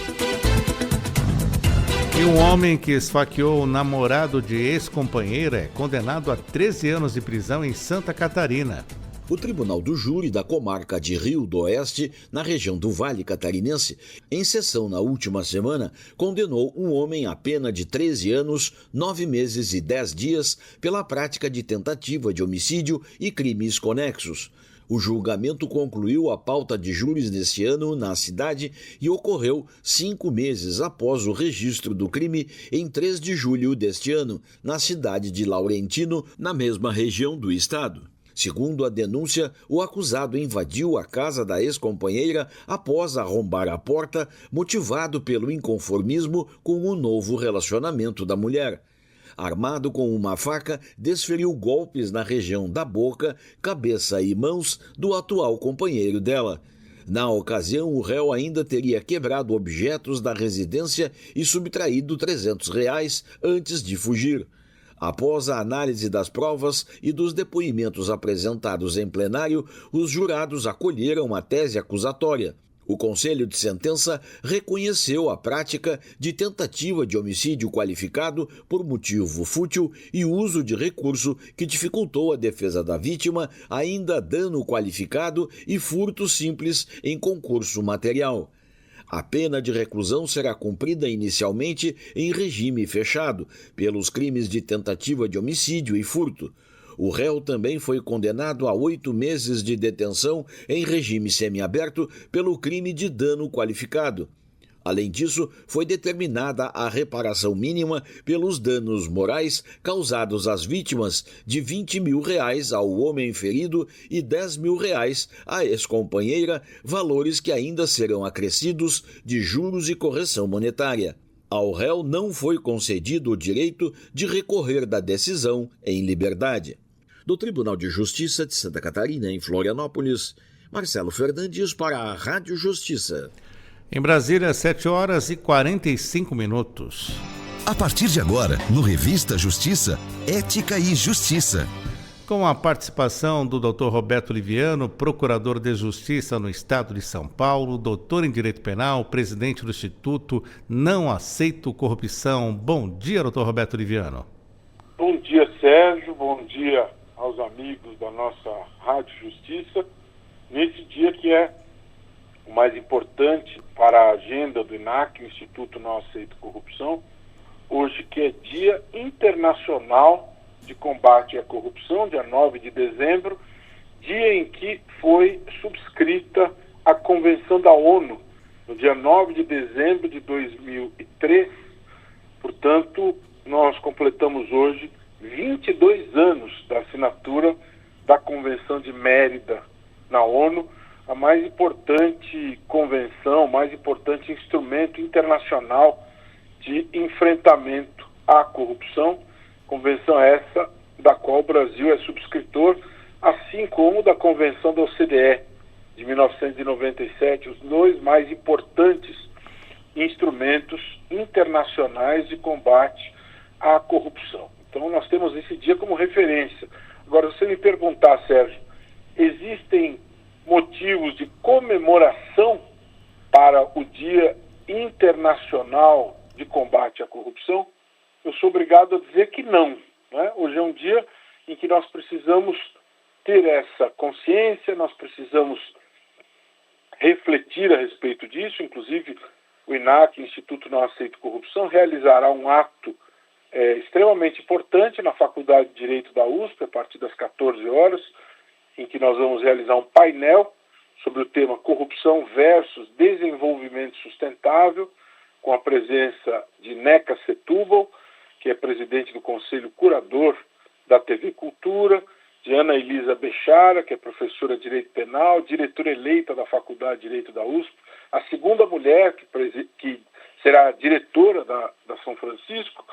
E um homem que esfaqueou o namorado de ex-companheira é condenado a 13 anos de prisão em Santa Catarina. O Tribunal do Júri da comarca de Rio do Oeste, na região do Vale Catarinense, em sessão na última semana, condenou um homem a pena de 13 anos, 9 meses e 10 dias pela prática de tentativa de homicídio e crimes conexos. O julgamento concluiu a pauta de júris deste ano na cidade e ocorreu 5 meses após o registro do crime em 3 de julho deste ano, na cidade de Laurentino, na mesma região do estado. Segundo a denúncia, o acusado invadiu a casa da ex-companheira após arrombar a porta, motivado pelo inconformismo com o novo relacionamento da mulher. Armado com uma faca, desferiu golpes na região da boca, cabeça e mãos do atual companheiro dela. Na ocasião, o réu ainda teria quebrado objetos da residência e subtraído R$300 antes de fugir. Após a análise das provas e dos depoimentos apresentados em plenário, os jurados acolheram a tese acusatória. O Conselho de Sentença reconheceu a prática de tentativa de homicídio qualificado por motivo fútil e uso de recurso que dificultou a defesa da vítima, ainda dano qualificado e furto simples em concurso material. A pena de reclusão será cumprida inicialmente em regime fechado, pelos crimes de tentativa de homicídio e furto. O réu também foi condenado a 8 meses de detenção em regime semiaberto pelo crime de dano qualificado. Além disso, foi determinada a reparação mínima pelos danos morais causados às vítimas de R$20 mil ao homem ferido e R$10 mil à ex-companheira, valores que ainda serão acrescidos de juros e correção monetária. Ao réu não foi concedido o direito de recorrer da decisão em liberdade. Do Tribunal de Justiça de Santa Catarina, em Florianópolis, Marcelo Fernandes para a Rádio Justiça. Em Brasília, 7h45. A partir de agora, no Revista Justiça, Ética e Justiça. Com a participação do Dr. Roberto Liviano, procurador de Justiça no Estado de São Paulo, doutor em Direito Penal, presidente do Instituto Não Aceito Corrupção. Bom dia, Dr. Roberto Liviano. Bom dia, Sérgio. Bom dia aos amigos da nossa Rádio Justiça. Nesse dia que é o mais importante para a agenda do INAC, o Instituto Não Aceito Corrupção, hoje que é Dia Internacional de Combate à Corrupção, dia 9 de dezembro, dia em que foi subscrita a Convenção da ONU, no dia 9 de dezembro de 2003. Portanto, nós completamos hoje 22 anos da assinatura da Convenção de Mérida na ONU, a mais importante convenção, o mais importante instrumento internacional de enfrentamento à corrupção. Convenção essa da qual o Brasil é subscritor, assim como da Convenção da OCDE de 1997, os dois mais importantes instrumentos internacionais de combate à corrupção. Então nós temos esse dia como referência. Agora, se você me perguntar, Sérgio, existem motivos de comemoração para o Dia Internacional de Combate à Corrupção? Eu sou obrigado a dizer que não, né? Hoje é um dia em que nós precisamos ter essa consciência, nós precisamos refletir a respeito disso. Inclusive, o INAC, Instituto Não Aceito Corrupção, realizará um ato extremamente importante na Faculdade de Direito da USP, a partir das 14 horas, em que nós vamos realizar um painel sobre o tema Corrupção versus Desenvolvimento Sustentável, com a presença de Neca Setúbal, que é presidente do Conselho Curador da TV Cultura, de Ana Elisa Bechara, que é professora de Direito Penal, diretora eleita da Faculdade de Direito da USP, a segunda mulher que será diretora da São Francisco,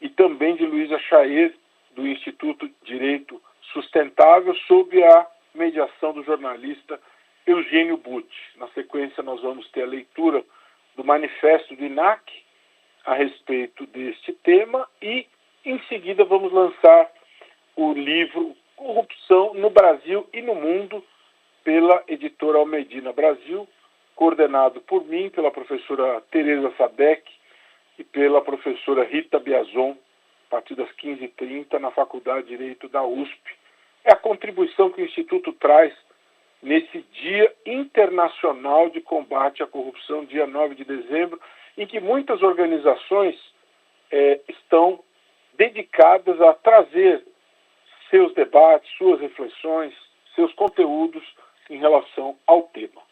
e também de Luísa Chaer, do Instituto de Direito Sustentável, sob a mediação do jornalista Eugênio Butti. Na sequência, nós vamos ter a leitura do manifesto do INAC a respeito deste tema e, em seguida, vamos lançar o livro Corrupção no Brasil e no Mundo, pela editora Almedina Brasil, coordenado por mim, pela professora Tereza Sadek e pela professora Rita Biazon, a partir das 15h30, na Faculdade de Direito da USP. É a contribuição que o Instituto traz nesse Dia Internacional de Combate à Corrupção, dia 9 de dezembro, em que muitas organizações estão dedicadas a trazer seus debates, suas reflexões, seus conteúdos em relação ao tema.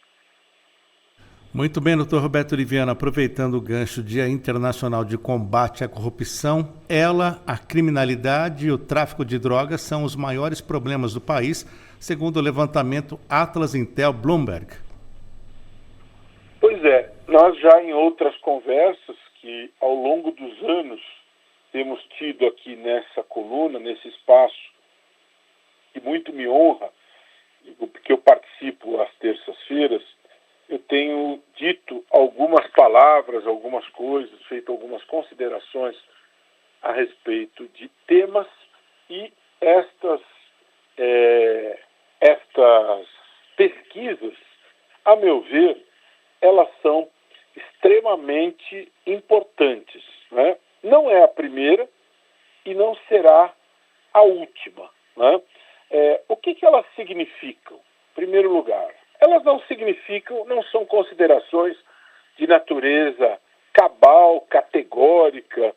Muito bem, doutor Roberto Liviano, aproveitando o gancho Dia Internacional de Combate à Corrupção, a criminalidade e o tráfico de drogas são os maiores problemas do país, segundo o levantamento Atlas Intel Bloomberg. Pois é, nós já em outras conversas que ao longo dos anos temos tido aqui nessa coluna, nesse espaço, que muito me honra, porque eu participo às terças-feiras, eu tenho dito algumas palavras, algumas coisas, feito algumas considerações a respeito de temas, e estas pesquisas, a meu ver, elas são extremamente importantes, né? Não é a primeira e não será a última, né? O que elas significam? Em primeiro lugar, elas não são considerações de natureza cabal, categórica,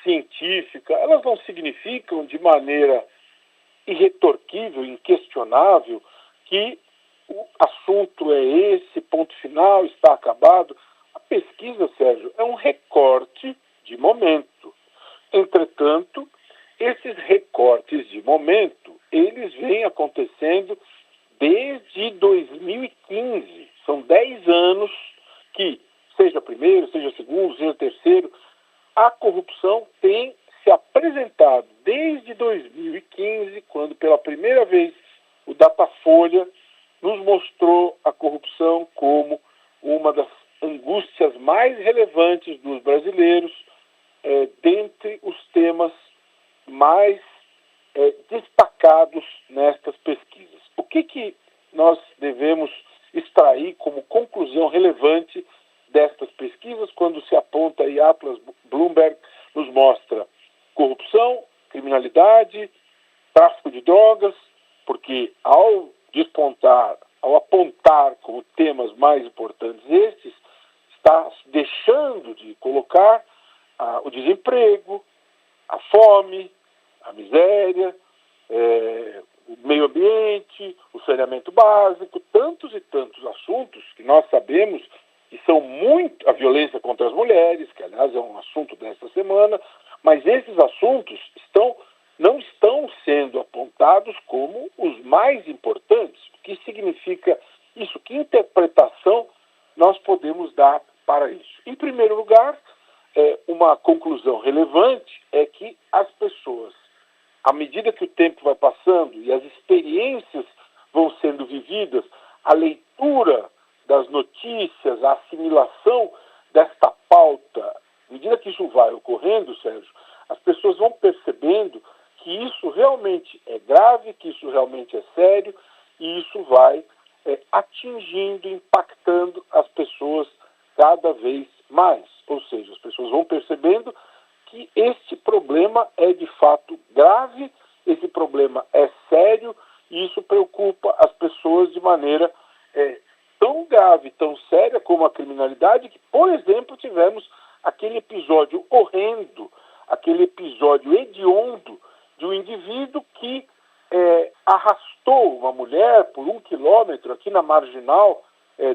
científica. Elas não significam de maneira irretorquível, inquestionável, que o assunto é esse, ponto final, está acabado. A pesquisa pesquisas, Sérgio, é um recorte de momento. Entretanto, esses recortes de momento, eles vêm acontecendo desde 2015. São 10 anos que, seja primeiro, seja segundo, seja terceiro, a corrupção tem se apresentado desde 2015, quando pela primeira vez o Datafolha nos mostrou a corrupção como uma das angústias mais relevantes dos brasileiros, dentre os temas mais destacados nestas pesquisas. O que nós devemos extrair como conclusão relevante destas pesquisas quando se aponta aí Atlas Bloomberg nos mostra corrupção, criminalidade, tráfico de drogas, porque ao apontar como temas mais importantes estes, está deixando de colocar o desemprego, a fome, a miséria, o meio ambiente, o saneamento básico, tantos e tantos assuntos que nós sabemos que são muito... A violência contra as mulheres, que aliás é um assunto desta semana, mas esses assuntos não estão sendo apontados como os mais importantes. O que significa isso? Que interpretação nós podemos dar para isso? Em primeiro lugar, uma conclusão relevante é que as pessoas, à medida que o tempo vai passando e as experiências vão sendo vividas, a leitura das notícias, a assimilação desta pauta, à medida que isso vai ocorrendo, Sérgio, as pessoas vão percebendo que isso realmente é grave, que isso realmente é sério, e isso vai atingindo, impactando as pessoas cada vez mais. Ou seja, as pessoas vão percebendo que este problema é de fato grave, esse problema é sério, e isso preocupa as pessoas de maneira tão grave, tão séria como a criminalidade, que, por exemplo, tivemos aquele episódio horrendo, aquele episódio hediondo de um indivíduo que arrastou uma mulher por 1 quilômetro aqui na marginal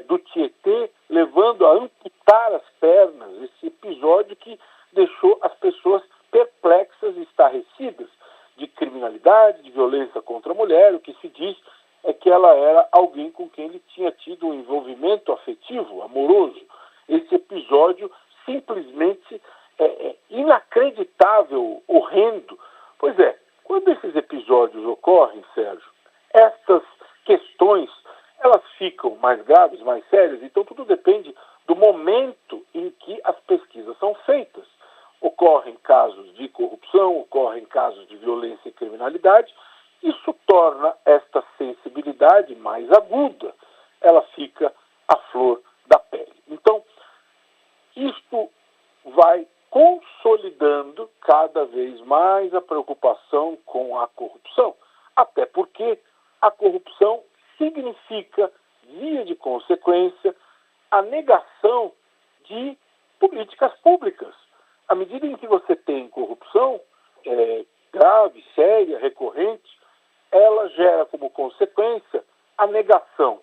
do Tietê, levando a amputar as pernas. Esse episódio que deixou as pessoas perplexas e estarrecidas de criminalidade, de violência contra a mulher. O que se diz é que ela era alguém com quem ele tinha tido um envolvimento afetivo, amoroso. Esse episódio simplesmente inacreditável, horrendo. Pois é, quando esses episódios ocorrem, Sérgio, estas questões, elas ficam mais graves, mais sérias, então tudo depende do momento em que as pesquisas são feitas. Ocorrem casos de corrupção, ocorrem casos de violência e criminalidade, isso torna esta sensibilidade mais aguda, ela fica à flor da pele. Então, isto vai consolidando cada vez mais a preocupação com a corrupção, até porque a corrupção significa, via de consequência, a negação de políticas públicas. À medida em que você tem corrupção grave, séria, recorrente, ela gera como consequência a negação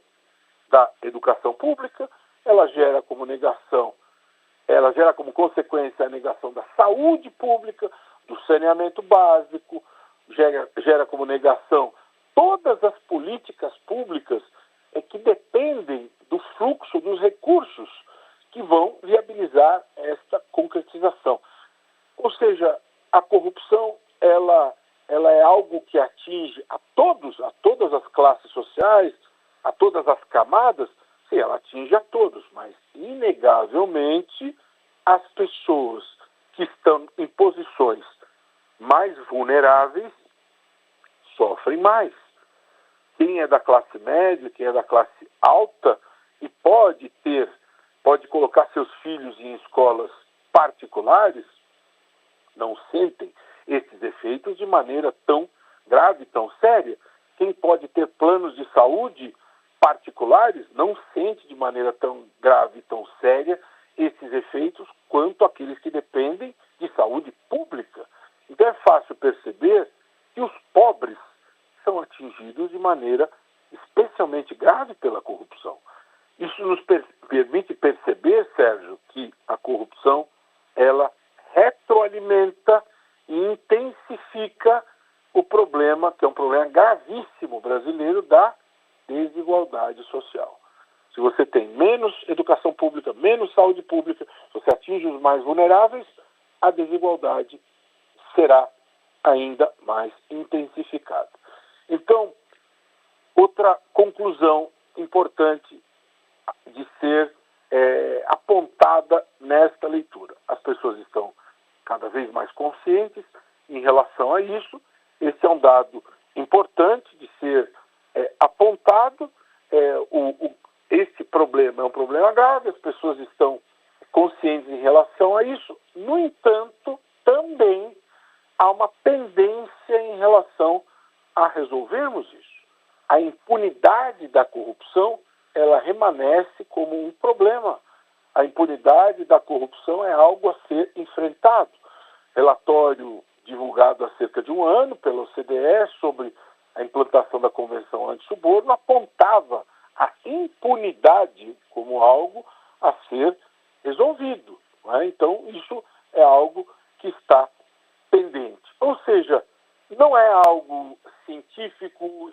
da educação pública, ela gera como consequência a negação da saúde pública, do saneamento básico, gera como negação todas as políticas públicas que dependem do fluxo dos recursos que vão viabilizar esta concretização. Ou seja, a corrupção ela é algo que atinge a todas as classes sociais, a todas as camadas. Sim, ela atinge a todos, mas inegavelmente as pessoas que estão em posições mais vulneráveis sofrem mais. Quem é da classe média, quem é da classe alta e pode colocar seus filhos em escolas particulares, não sentem esses efeitos de maneira tão grave, tão séria. Quem pode ter planos de saúde particulares não sente de maneira tão grave, tão séria esses efeitos quanto aqueles que dependem de saúde pública. Então é fácil perceber que os pobres são atingidos de maneira especialmente grave pela corrupção. Isso nos permite perceber, Sérgio, que a corrupção, ela retroalimenta e intensifica o problema, que é um problema gravíssimo brasileiro, da desigualdade social. Se você tem menos educação pública, menos saúde pública, se você atinge os mais vulneráveis, a desigualdade será ainda mais intensificada. Então, outra conclusão importante de ser apontada nesta leitura. As pessoas estão cada vez mais conscientes em relação a isso. Esse é um dado importante de ser apontado. Esse problema é um problema grave, as pessoas estão conscientes em relação a isso. No entanto, também há uma pendência em relação a resolvermos isso. A impunidade da corrupção, ela remanesce como um problema. A impunidade da corrupção é algo a ser enfrentado. Relatório divulgado há cerca de um ano pela OCDE sobre a implantação da Convenção Antissuborno apontava a impunidade como algo a ser resolvido. Não é? Então, isso é algo que está pendente. Ou seja, não é algo científico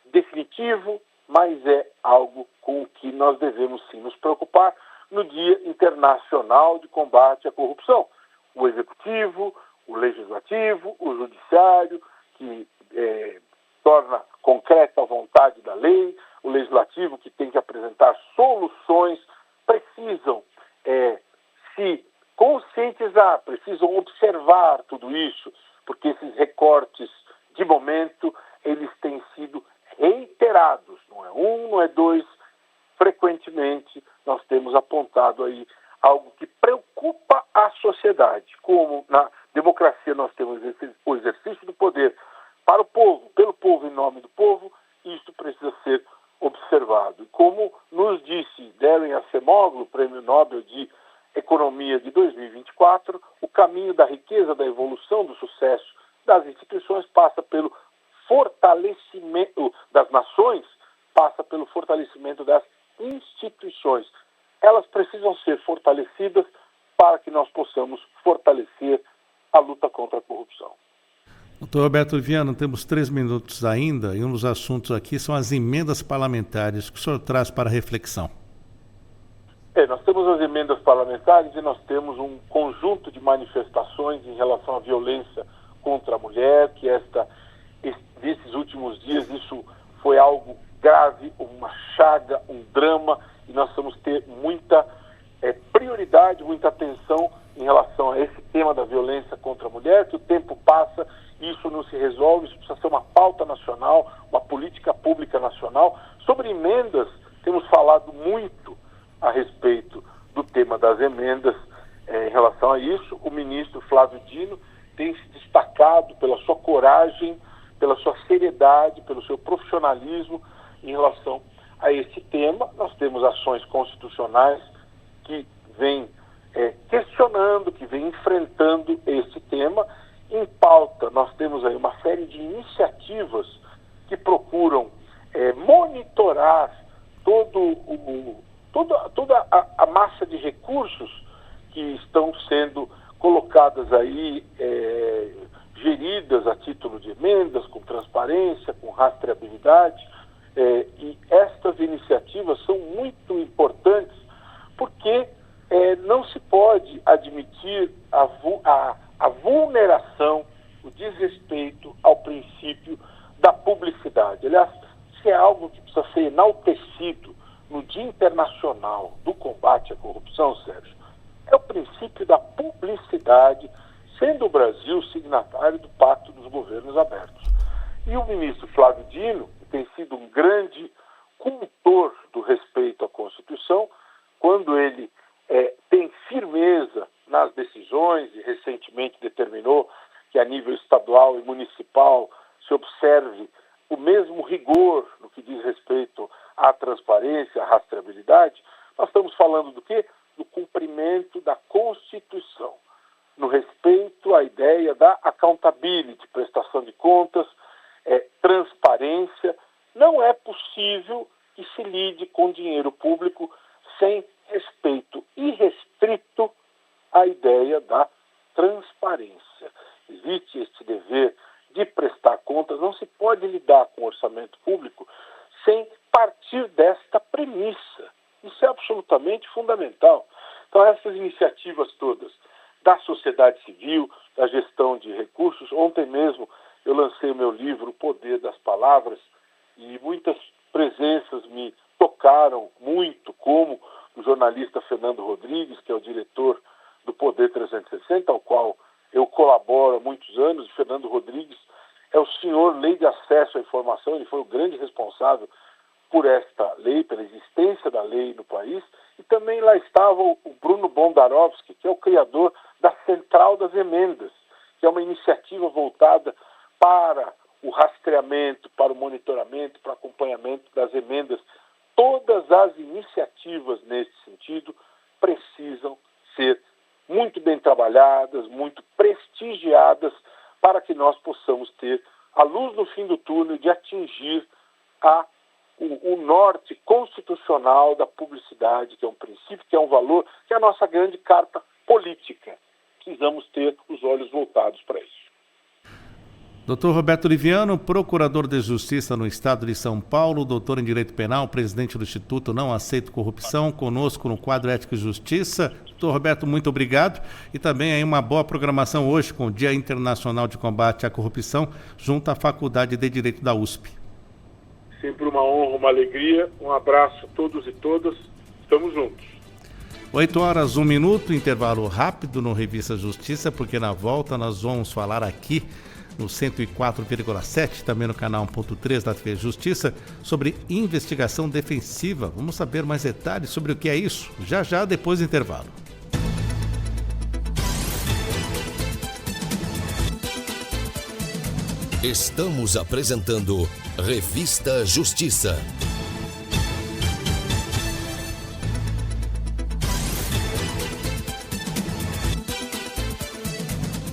definitivo, mas é algo com o que nós devemos sim nos preocupar no Dia Internacional de Combate à Corrupção. O Executivo, o Legislativo, o Judiciário, que torna concreta a vontade da lei, o Legislativo, que tem que apresentar soluções, precisam se conscientizar, precisam observar tudo isso, porque esses recortes, de momento, eles têm sido reiterados. Não é um, não é dois. Frequentemente, nós temos apontado aí algo que preocupa a sociedade. Como na democracia nós temos o exercício do poder para o povo, pelo povo, em nome do povo, isso precisa ser observado. Como nos disse Daron Acemoglu, Prêmio Nobel de Economia de 2024, o caminho da riqueza, da evolução, do sucesso das instituições passa pelo fortalecimento das nações, passa pelo fortalecimento das instituições. Elas precisam ser fortalecidas para que nós possamos fortalecer a luta contra a corrupção. Doutor Roberto Viana, temos 3 minutos ainda e um dos assuntos aqui são as emendas parlamentares que o senhor traz para reflexão. Nós temos as emendas parlamentares e nós temos um conjunto de manifestações em relação à violência contra a mulher, que nesses últimos dias isso foi algo grave, uma chaga, um drama, e nós vamos ter muita prioridade, muita atenção em relação a esse tema da violência contra a mulher, que o tempo passa e isso não se resolve, isso precisa ser uma pauta nacional, uma política pública nacional. Sobre emendas, temos falado muito a respeito do tema das emendas em relação a isso. O ministro Flávio Dino tem se destacado pela sua coragem, pela sua seriedade, pelo seu profissionalismo em relação a esse tema. Nós temos ações constitucionais que vêm questionando, que vêm enfrentando esse tema. Em pauta, nós temos aí uma série de iniciativas que procuram monitorar toda a massa de recursos que estão sendo colocadas aí, geridas a título de emendas, com transparência, com rastreabilidade, e estas iniciativas são muito importantes porque não se pode admitir a vulneração, o desrespeito ao princípio da publicidade. Aliás, se é algo que precisa ser enaltecido no Dia Internacional do Combate à Corrupção, Sérgio, é o princípio da publicidade, sendo o Brasil signatário do Pacto dos Governos Abertos. E o ministro Flávio Dino, que tem sido um grande cultor do respeito à Constituição, quando ele tem firmeza nas decisões e recentemente determinou que a nível estadual e municipal se observe o mesmo rigor no que diz respeito à transparência, à rastreabilidade, nós estamos falando do quê? Do cumprimento da Constituição, no respeito à ideia da accountability, prestação de contas, transparência. Não é possível que se lide com dinheiro público sem respeito. E respeito absolutamente fundamental. Então, essas iniciativas todas da sociedade civil, da gestão de recursos. Ontem mesmo eu lancei o meu livro O Poder das Palavras e muitas presenças me tocaram muito, como o jornalista Fernando Rodrigues, que é o diretor do Poder 360, ao qual eu colaboro há muitos anos. Fernando Rodrigues é o senhor lei de acesso à informação, ele foi o grande responsável por esta lei, pela existência da lei no país. E também lá estava o Bruno Bondarovsky, que é o criador da Central das Emendas, que é uma iniciativa voltada para o rastreamento, para o monitoramento, para o acompanhamento das emendas. Todas as iniciativas nesse sentido precisam ser muito bem trabalhadas, muito prestigiadas, para que nós possamos ter a luz no fim do túnel de atingir o norte constitucional da publicidade, que é um princípio, que é um valor, que é a nossa grande carta política. Precisamos ter os olhos voltados para isso. Dr. Roberto Liviano, procurador de Justiça no Estado de São Paulo, doutor em Direito Penal, presidente do Instituto Não Aceito Corrupção, conosco no quadro Ética e Justiça. Dr. Roberto, muito obrigado. E também aí uma boa programação hoje com o Dia Internacional de Combate à Corrupção, junto à Faculdade de Direito da USP. Sempre uma honra, uma alegria. Um abraço a todos e todas. Estamos juntos. 8h01, intervalo rápido no Revista Justiça, porque na volta nós vamos falar aqui no 104,7, também no canal 1.3 da TV Justiça, sobre investigação defensiva. Vamos saber mais detalhes sobre o que é isso, já depois do intervalo. Estamos apresentando Revista Justiça.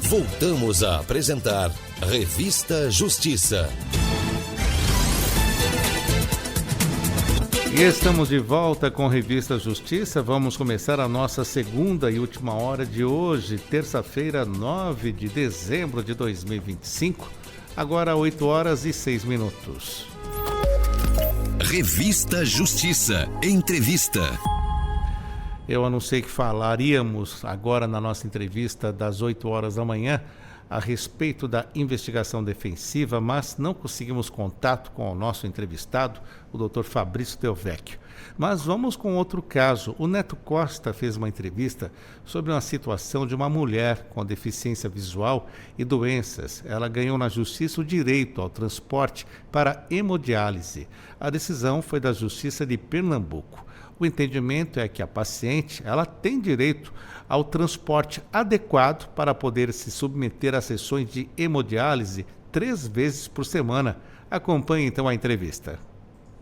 Voltamos a apresentar Revista Justiça. E estamos de volta com Revista Justiça. Vamos começar a nossa segunda e última hora de hoje, terça-feira, 9 de dezembro de 2025. Agora 8h06. Revista Justiça. Entrevista. Eu anunciei que falaríamos agora na nossa entrevista das 8h da manhã a respeito da investigação defensiva, mas não conseguimos contato com o nosso entrevistado, o Dr. Fabrício Del Vecchio. Mas vamos com outro caso. O Neto Costa fez uma entrevista sobre uma situação de uma mulher com deficiência visual e doenças. Ela ganhou na Justiça o direito ao transporte para hemodiálise. A decisão foi da Justiça de Pernambuco. O entendimento é que a paciente ela tem direito ao transporte adequado para poder se submeter a sessões de hemodiálise 3 vezes por semana. Acompanhe então a entrevista.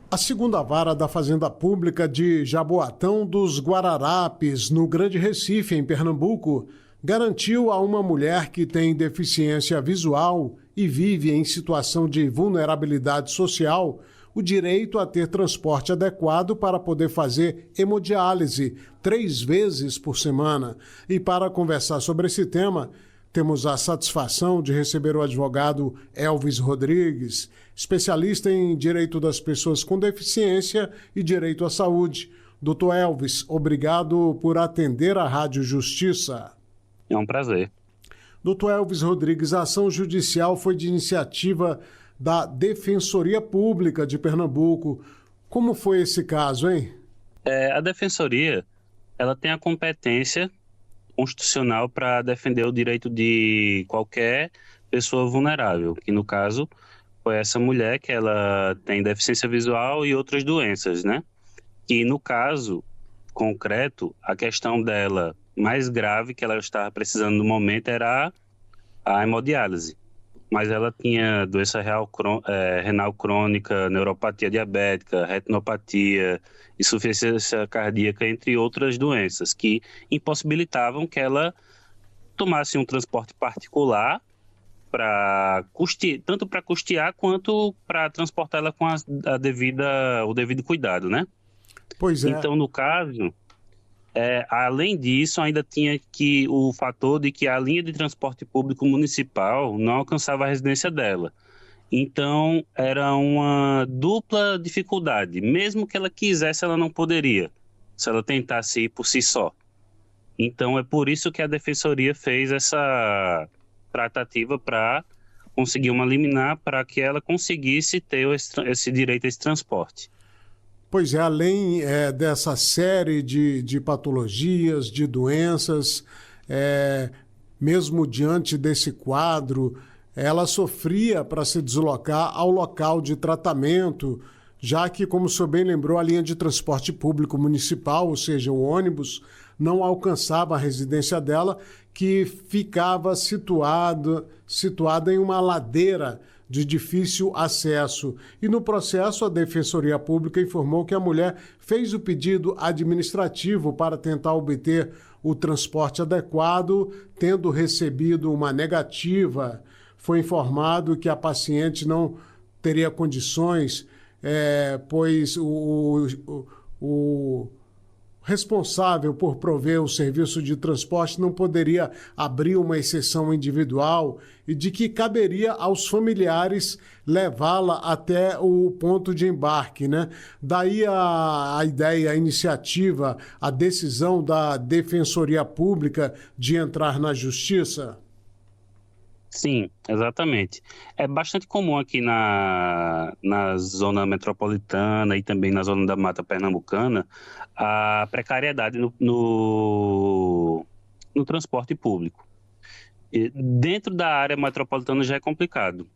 A segunda vara da Fazenda Pública de Jaboatão dos Guararapes, no Grande Recife, em Pernambuco, garantiu a uma mulher que tem deficiência visual e vive em situação de vulnerabilidade social o direito a ter transporte adequado para poder fazer hemodiálise 3 vezes por semana. E para conversar sobre esse tema, temos a satisfação de receber o advogado Elvis Rodrigues, especialista em direito das pessoas com deficiência e direito à saúde. Doutor Elvis, obrigado por atender a Rádio Justiça. É um prazer. Doutor Elvis Rodrigues, a ação judicial foi de iniciativa da Defensoria Pública de Pernambuco. Como foi esse caso, hein? A Defensoria ela tem a competência constitucional para defender o direito de qualquer pessoa vulnerável, que no caso foi essa mulher que ela tem deficiência visual e outras doenças, né? E no caso concreto, a questão dela mais grave que ela estava precisando no momento era a hemodiálise. Mas ela tinha doença renal crônica, neuropatia diabética, retinopatia, insuficiência cardíaca, entre outras doenças, que impossibilitavam que ela tomasse um transporte particular tanto para custear quanto para transportá-la com o devido cuidado, né? Pois é. Então, no caso, além disso, ainda tinha o fator de que a linha de transporte público municipal não alcançava a residência dela. Então, era uma dupla dificuldade. Mesmo que ela quisesse, ela não poderia. se ela tentasse ir por si só. Então é por isso que a Defensoria fez essa tratativa para conseguir uma liminar para que ela conseguisse ter esse direito a esse transporte. Pois é, além dessa série de patologias, de doenças, mesmo diante desse quadro, ela sofria para se deslocar ao local de tratamento, já que, como o senhor bem lembrou, a linha de transporte público municipal, ou seja, o ônibus, não alcançava a residência dela, que ficava situada em uma ladeira de difícil acesso. E no processo, a Defensoria Pública informou que a mulher fez o pedido administrativo para tentar obter o transporte adequado, tendo recebido uma negativa. Foi informado que a paciente não teria condições, pois o responsável por prover o serviço de transporte não poderia abrir uma exceção individual e de que caberia aos familiares levá-la até o ponto de embarque, né? Daí a ideia, a iniciativa, a decisão da Defensoria Pública de entrar na Justiça? Sim, exatamente. É bastante comum aqui na zona metropolitana e também na zona da Mata Pernambucana a precariedade no transporte público. E dentro da área metropolitana já é complicado.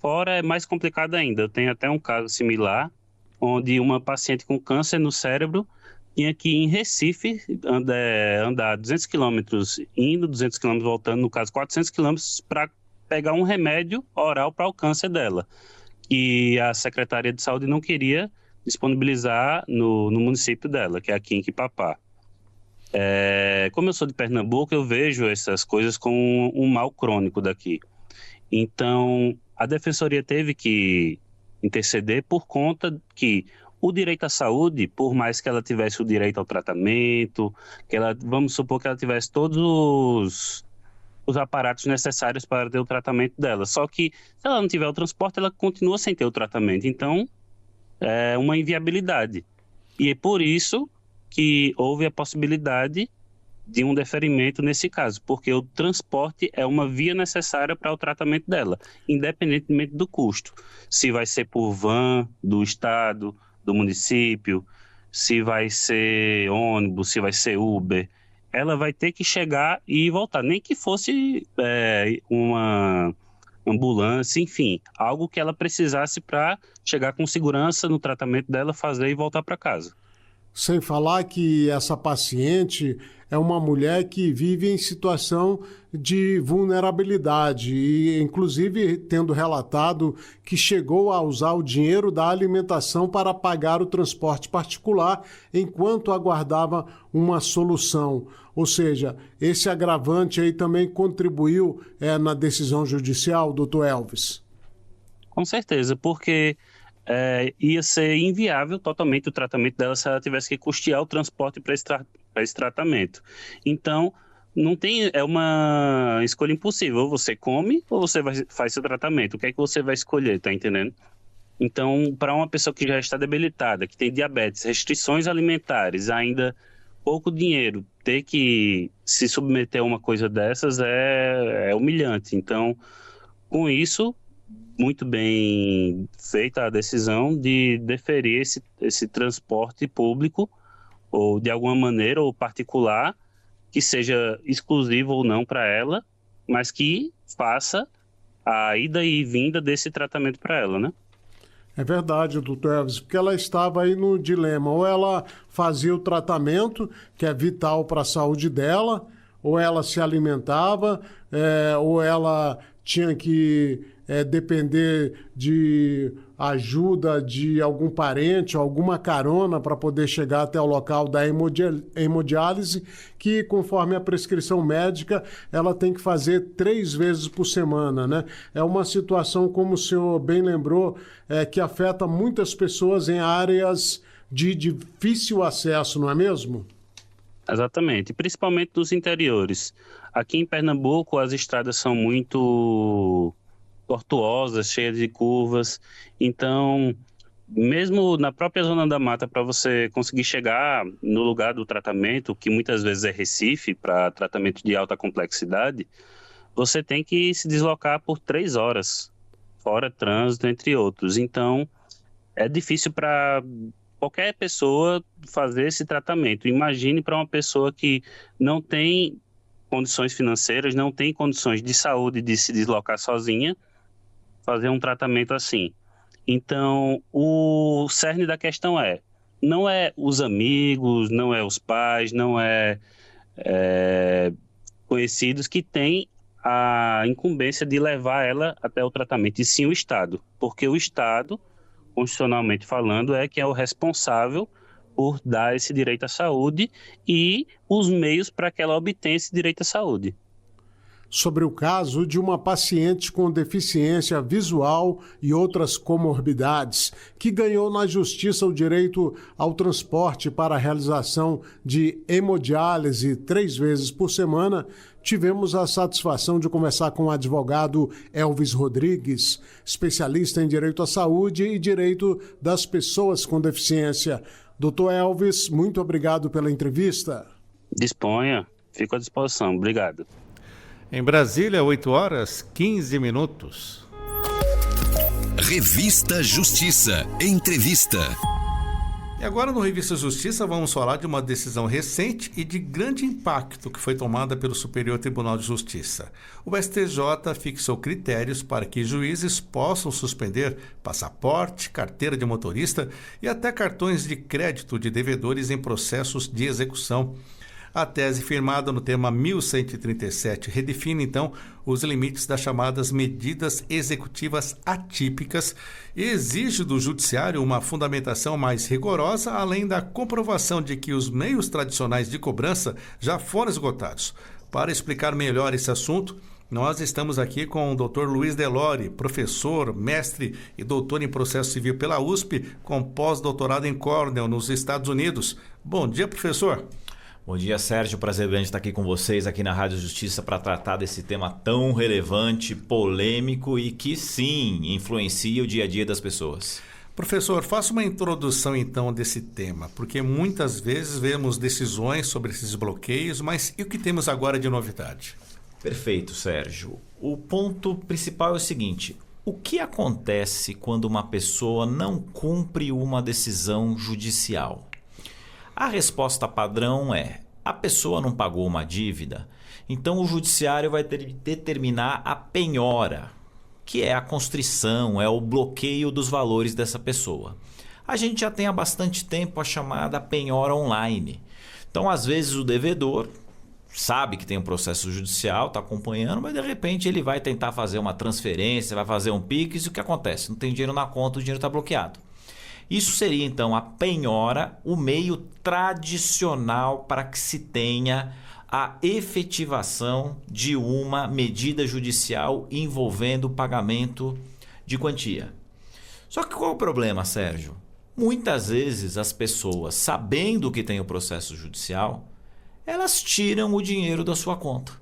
Fora é mais complicado ainda. Eu tenho até um caso similar, onde uma paciente com câncer no cérebro tinha que ir em Recife andar 200 quilômetros indo, 200 quilômetros voltando, no caso 400 quilômetros, para pegar um remédio oral para o câncer dela. E a Secretaria de Saúde não queria disponibilizar no município dela, que é aqui em Quipapá. Como eu sou de Pernambuco, eu vejo essas coisas como um mal crônico daqui. Então, a Defensoria teve que interceder por conta que o direito à saúde, por mais que ela tivesse o direito ao tratamento, vamos supor que ela tivesse todos os aparatos necessários para ter o tratamento dela. Só que, se ela não tiver o transporte, ela continua sem ter o tratamento. Então, é uma inviabilidade. E é por isso que houve a possibilidade de um deferimento nesse caso, porque o transporte é uma via necessária para o tratamento dela, independentemente do custo. Se vai ser por van do Estado, do município, se vai ser ônibus, se vai ser Uber, ela vai ter que chegar e voltar, nem que fosse uma ambulância, enfim, algo que ela precisasse para chegar com segurança no tratamento dela, fazer e voltar para casa. Sem falar que essa paciente é uma mulher que vive em situação de vulnerabilidade e, inclusive, tendo relatado que chegou a usar o dinheiro da alimentação para pagar o transporte particular enquanto aguardava uma solução. Ou seja, esse agravante aí também contribuiu na decisão judicial, doutor Elvis? Com certeza, porque ia ser inviável totalmente o tratamento dela se ela tivesse que custear o transporte para esse tratamento. Então, é uma escolha impossível. Ou você come ou você faz seu tratamento. O que é que você vai escolher, tá entendendo? Então, para uma pessoa que já está debilitada, que tem diabetes, restrições alimentares, ainda pouco dinheiro, ter que se submeter a uma coisa dessas é humilhante. Então, com isso, muito bem feita a decisão de deferir esse transporte público, ou de alguma maneira, ou particular, que seja exclusivo ou não para ela, mas que faça a ida e vinda desse tratamento para ela, né? É verdade, doutor Elvis, porque ela estava aí no dilema, ou ela fazia o tratamento, que é vital para a saúde dela, ou ela se alimentava, ou ela tinha que depender de ajuda de algum parente, alguma carona para poder chegar até o local da hemodiálise, que conforme a prescrição médica, ela tem que fazer 3 vezes por semana, né? É uma situação, como o senhor bem lembrou, que afeta muitas pessoas em áreas de difícil acesso, não é mesmo? Exatamente, principalmente nos interiores. Aqui em Pernambuco, as estradas são muito tortuosas, cheias de curvas, então mesmo na própria Zona da Mata, para você conseguir chegar no lugar do tratamento, que muitas vezes é Recife, para tratamento de alta complexidade, você tem que se deslocar por 3 horas, fora trânsito, entre outros. Então, é difícil para qualquer pessoa fazer esse tratamento. Imagine para uma pessoa que não tem condições financeiras, não tem condições de saúde de se deslocar sozinha, fazer um tratamento assim. Então, o cerne da questão não é os amigos, não é os pais, não é conhecidos que têm a incumbência de levar ela até o tratamento, e sim o Estado, porque o Estado, constitucionalmente falando, é quem é o responsável por dar esse direito à saúde e os meios para que ela obtenha esse direito à saúde. Sobre o caso de uma paciente com deficiência visual e outras comorbidades, que ganhou na Justiça o direito ao transporte para a realização de hemodiálise 3 vezes por semana, tivemos a satisfação de conversar com o advogado Elvis Rodrigues, especialista em direito à saúde e direito das pessoas com deficiência. Doutor Elvis, muito obrigado pela entrevista. Disponha, fico à disposição. Obrigado. Em Brasília, 8h15. Revista Justiça. Entrevista. E agora no Revista Justiça vamos falar de uma decisão recente e de grande impacto que foi tomada pelo Superior Tribunal de Justiça. O STJ fixou critérios para que juízes possam suspender passaporte, carteira de motorista e até cartões de crédito de devedores em processos de execução. A tese firmada no tema 1137 redefine, então, os limites das chamadas medidas executivas atípicas e exige do Judiciário uma fundamentação mais rigorosa, além da comprovação de que os meios tradicionais de cobrança já foram esgotados. Para explicar melhor esse assunto, nós estamos aqui com o Dr. Luiz Delori, professor, mestre e doutor em processo civil pela USP, com pós-doutorado em Cornell, nos Estados Unidos. Bom dia, professor. Bom dia, Sérgio. Prazer grande estar aqui com vocês aqui na Rádio Justiça para tratar desse tema tão relevante, polêmico e que, sim, influencia o dia a dia das pessoas. Professor, faça uma introdução então desse tema, porque muitas vezes vemos decisões sobre esses bloqueios, mas e o que temos agora de novidade? Perfeito, Sérgio. O ponto principal é o seguinte: o que acontece quando uma pessoa não cumpre uma decisão judicial? A resposta padrão é: a pessoa não pagou uma dívida, então o judiciário vai ter de determinar a penhora, que é a constrição, é o bloqueio dos valores dessa pessoa. A gente já tem há bastante tempo a chamada penhora online. Então, às vezes, o devedor sabe que tem um processo judicial, está acompanhando, mas de repente ele vai tentar fazer uma transferência, vai fazer um Pix, e o que acontece? Não tem dinheiro na conta, o dinheiro está bloqueado. Isso seria, então, a penhora, o meio tradicional para que se tenha a efetivação de uma medida judicial envolvendo o pagamento de quantia. Só que qual é o problema, Sérgio? Muitas vezes as pessoas, sabendo que tem o processo judicial, elas tiram o dinheiro da sua conta.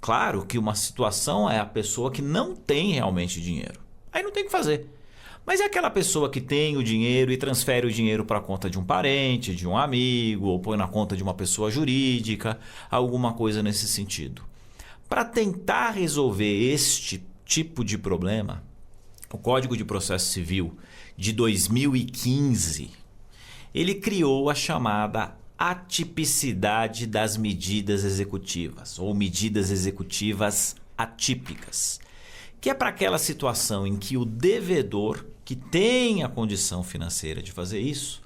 Claro que uma situação é a pessoa que não tem realmente dinheiro. Aí não tem o que fazer. Mas é aquela pessoa que tem o dinheiro e transfere o dinheiro para a conta de um parente, de um amigo, ou põe na conta de uma pessoa jurídica, alguma coisa nesse sentido. Para tentar resolver este tipo de problema, o Código de Processo Civil de 2015, ele criou a chamada atipicidade das medidas executivas, ou medidas executivas atípicas, que é para aquela situação em que o devedor, que tem a condição financeira de fazer isso,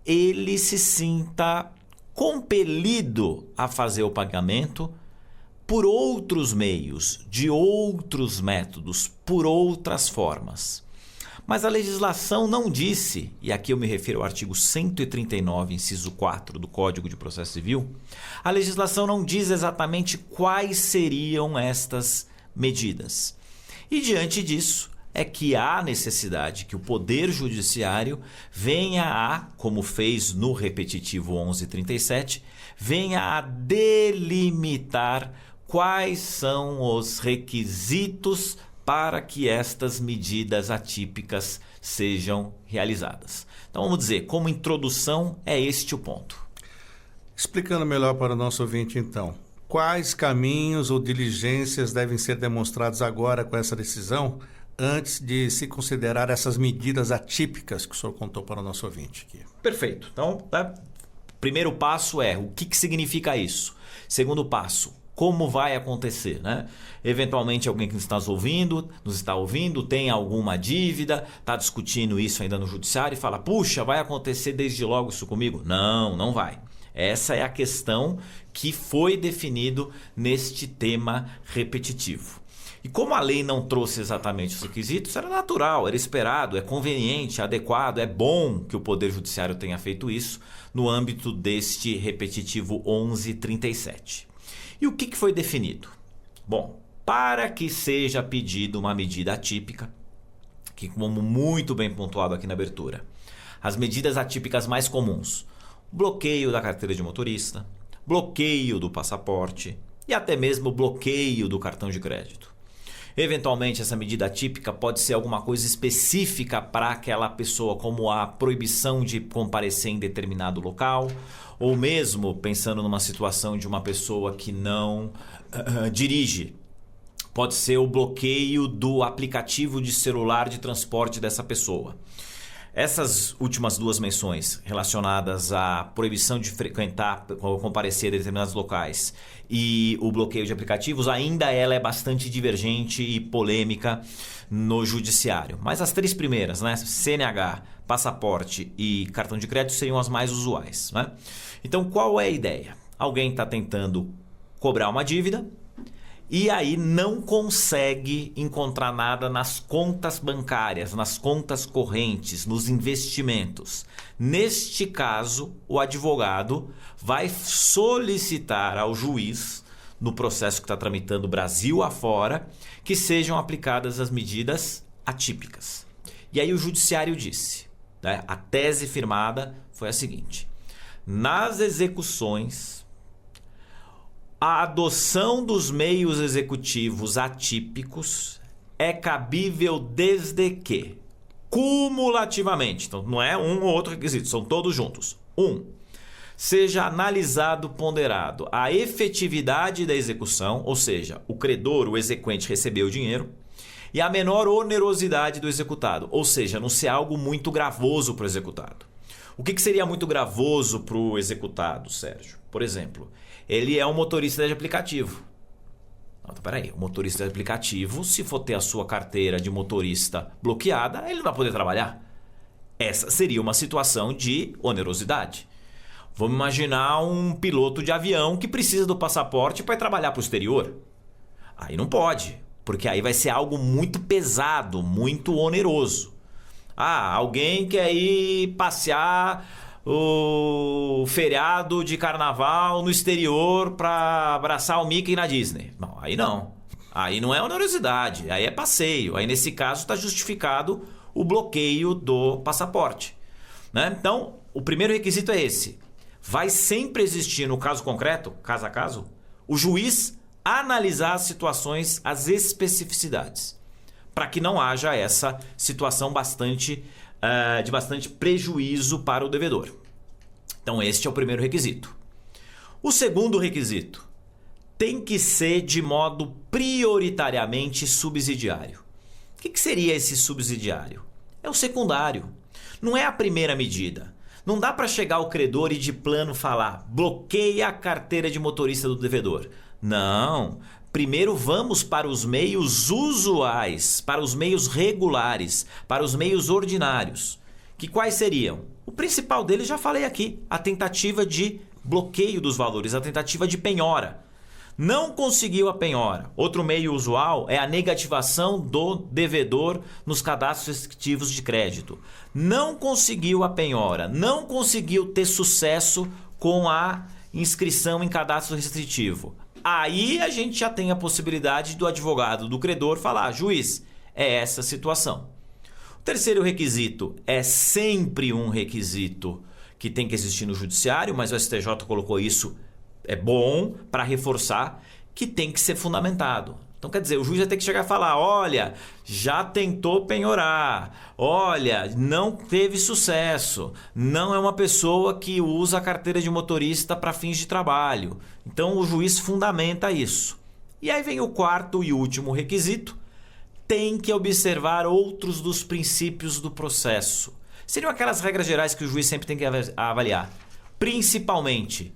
ele se sinta compelido a fazer o pagamento por outros meios, de outros métodos, por outras formas. Mas a legislação não disse, e aqui eu me refiro ao artigo 139, inciso 4 do Código de Processo Civil, a legislação não diz exatamente quais seriam estas medidas. E diante disso, é que há necessidade que o Poder Judiciário venha a, como fez no repetitivo 1137, venha a delimitar quais são os requisitos para que estas medidas atípicas sejam realizadas. Então vamos dizer, como introdução, é este o ponto. Explicando melhor para o nosso ouvinte, então, quais caminhos ou diligências devem ser demonstrados agora com essa decisão, antes de se considerar essas medidas atípicas que o senhor contou para o nosso ouvinte aqui? Perfeito. Então, primeiro passo é o que significa isso. Segundo passo, como vai acontecer, né? Eventualmente alguém que nos está ouvindo, tem alguma dívida, está discutindo isso ainda no judiciário e fala, puxa, vai acontecer desde logo isso comigo? Não, não vai. Essa é a questão que foi definido neste tema repetitivo. E como a lei não trouxe exatamente os requisitos, era natural, era esperado, é conveniente, adequado, é bom que o Poder Judiciário tenha feito isso no âmbito deste repetitivo 1137. E o que foi definido? Bom, para que seja pedida uma medida atípica, que como muito bem pontuado aqui na abertura, as medidas atípicas mais comuns, bloqueio da carteira de motorista, bloqueio do passaporte e até mesmo bloqueio do cartão de crédito. Eventualmente, essa medida atípica pode ser alguma coisa específica para aquela pessoa, como a proibição de comparecer em determinado local, ou mesmo pensando numa situação de uma pessoa que não dirige. Pode ser o bloqueio do aplicativo de celular de transporte dessa pessoa. Essas últimas duas menções relacionadas à proibição de frequentar ou comparecer em determinados locais e o bloqueio de aplicativos, ainda ela é bastante divergente e polêmica no judiciário. Mas as três primeiras, né, CNH, passaporte e cartão de crédito, seriam as mais usuais, né? Então, qual é a ideia? Alguém está tentando cobrar uma dívida e aí não consegue encontrar nada nas contas bancárias, nas contas correntes, nos investimentos. Neste caso, o advogado vai solicitar ao juiz, no processo que está tramitando Brasil afora, que sejam aplicadas as medidas atípicas. E aí o judiciário disse, né, a tese firmada foi a seguinte: nas execuções, a adoção dos meios executivos atípicos é cabível desde que, cumulativamente, então não é um ou outro requisito, são todos juntos. 1. Seja analisado, ponderado a efetividade da execução, ou seja, o credor, o exequente, recebeu o dinheiro, e a menor onerosidade do executado, ou seja, não ser algo muito gravoso para o executado. O que seria muito gravoso para o executado, Sérgio? Por exemplo, ele é um motorista de aplicativo. Não, então, peraí, o motorista de aplicativo, se for ter a sua carteira de motorista bloqueada, ele não vai poder trabalhar. Essa seria uma situação de onerosidade. Vamos imaginar um piloto de avião que precisa do passaporte para ir trabalhar para o exterior. Aí não pode, porque aí vai ser algo muito pesado, muito oneroso. Alguém quer ir passear o feriado de carnaval no exterior para abraçar o Mickey na Disney. Não, aí não. Aí não é onerosidade, aí é passeio. Aí nesse caso está justificado o bloqueio do passaporte, né? Então, o primeiro requisito é esse. Vai sempre existir, no caso concreto, caso a caso, o juiz analisar as situações, as especificidades, para que não haja essa situação de bastante prejuízo para o devedor. Então, este é o primeiro requisito. O segundo requisito tem que ser de modo prioritariamente subsidiário. O que seria esse subsidiário? É o secundário. Não é a primeira medida. Não dá para chegar ao credor e de plano falar, bloqueia a carteira de motorista do devedor. Não. Primeiro vamos para os meios usuais, para os meios regulares, para os meios ordinários. Que quais seriam? O principal deles já falei aqui, a tentativa de bloqueio dos valores, a tentativa de penhora. Não conseguiu a penhora. Outro meio usual é a negativação do devedor nos cadastros restritivos de crédito. Não conseguiu a penhora, não conseguiu ter sucesso com a inscrição em cadastro restritivo. Aí a gente já tem a possibilidade do advogado do credor falar, juiz, é essa a situação. O terceiro requisito é sempre um requisito que tem que existir no judiciário, mas o STJ colocou isso, é bom para reforçar, que tem que ser fundamentado. Então Então, quer dizer, o juiz vai ter que chegar e falar, olha, já tentou penhorar, olha, não teve sucesso, não é uma pessoa que usa a carteira de motorista para fins de trabalho. Então, o juiz fundamenta isso. E aí vem o quarto e último requisito, tem que observar outros dos princípios do processo. Seriam aquelas regras gerais que o juiz sempre tem que avaliar. Principalmente,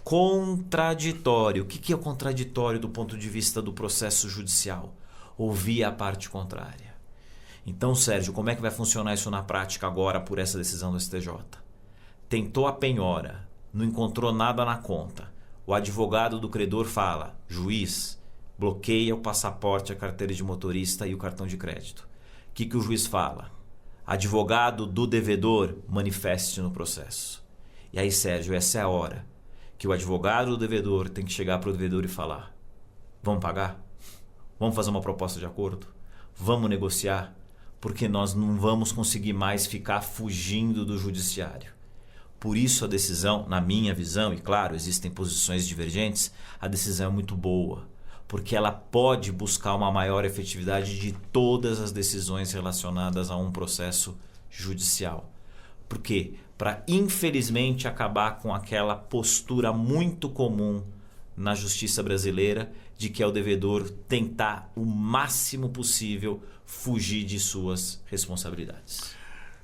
contraditório. O que é o contraditório do ponto de vista do processo judicial? Ouvir a parte contrária. Então, Sérgio, como é que vai funcionar isso na prática agora por essa decisão do STJ? Tentou a penhora, não encontrou nada na conta. O advogado do credor fala, juiz, bloqueia o passaporte, a carteira de motorista e o cartão de crédito. O que o juiz fala? Advogado do devedor, manifeste no processo. E aí, Sérgio, essa é a hora que o advogado do devedor tem que chegar para o devedor e falar, vamos pagar? Vamos fazer uma proposta de acordo? Vamos negociar? Porque nós não vamos conseguir mais ficar fugindo do judiciário. Por isso a decisão, na minha visão, e claro, existem posições divergentes, a decisão é muito boa. Porque ela pode buscar uma maior efetividade de todas as decisões relacionadas a um processo judicial. Por quê? Para, infelizmente, acabar com aquela postura muito comum na justiça brasileira de que é o devedor tentar o máximo possível fugir de suas responsabilidades.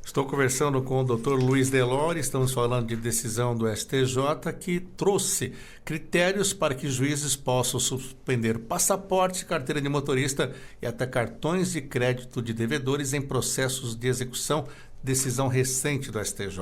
Estou conversando com o Dr. Luiz Delori, estamos falando de decisão do STJ que trouxe critérios para que juízes possam suspender passaporte, carteira de motorista e até cartões de crédito de devedores em processos de execução, decisão recente do STJ.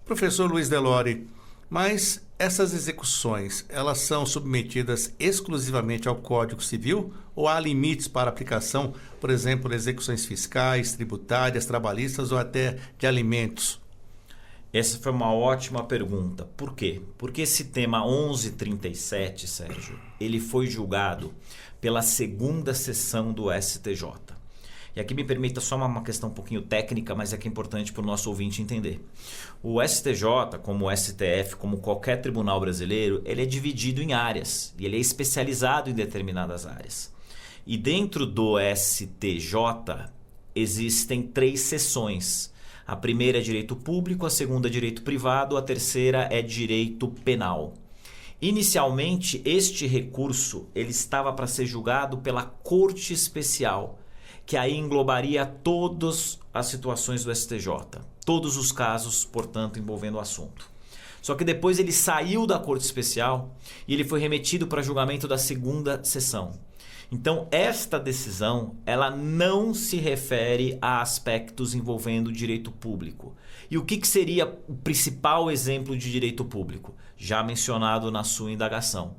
Professor Luiz Delori, mas essas execuções, elas são submetidas exclusivamente ao Código Civil ou há limites para aplicação, por exemplo, execuções fiscais, tributárias, trabalhistas ou até de alimentos? Essa foi uma ótima pergunta. Por quê? Porque esse tema 1137, Sérgio, ele foi julgado pela segunda sessão do STJ. E aqui me permita só uma questão um pouquinho técnica, mas é que é importante para o nosso ouvinte entender. O STJ, como o STF, como qualquer tribunal brasileiro, ele é dividido em áreas e ele é especializado em determinadas áreas. E dentro do STJ existem 3 seções. A primeira é direito público, a segunda é direito privado, a terceira é direito penal. Inicialmente, este recurso ele estava para ser julgado pela Corte Especial, que aí englobaria todas as situações do STJ, todos os casos, portanto, envolvendo o assunto. Só que depois ele saiu da Corte Especial e ele foi remetido para julgamento da segunda sessão. Então, esta decisão, ela não se refere a aspectos envolvendo direito público. E o que seria o principal exemplo de direito público? Já mencionado na sua indagação.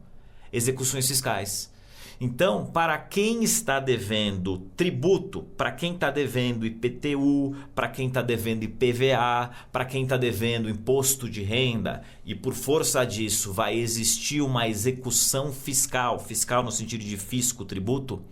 Execuções fiscais. Então, para quem está devendo tributo, para quem está devendo IPTU, para quem está devendo IPVA, para quem está devendo imposto de renda, e por força disso vai existir uma execução fiscal, fiscal no sentido de fisco, tributo,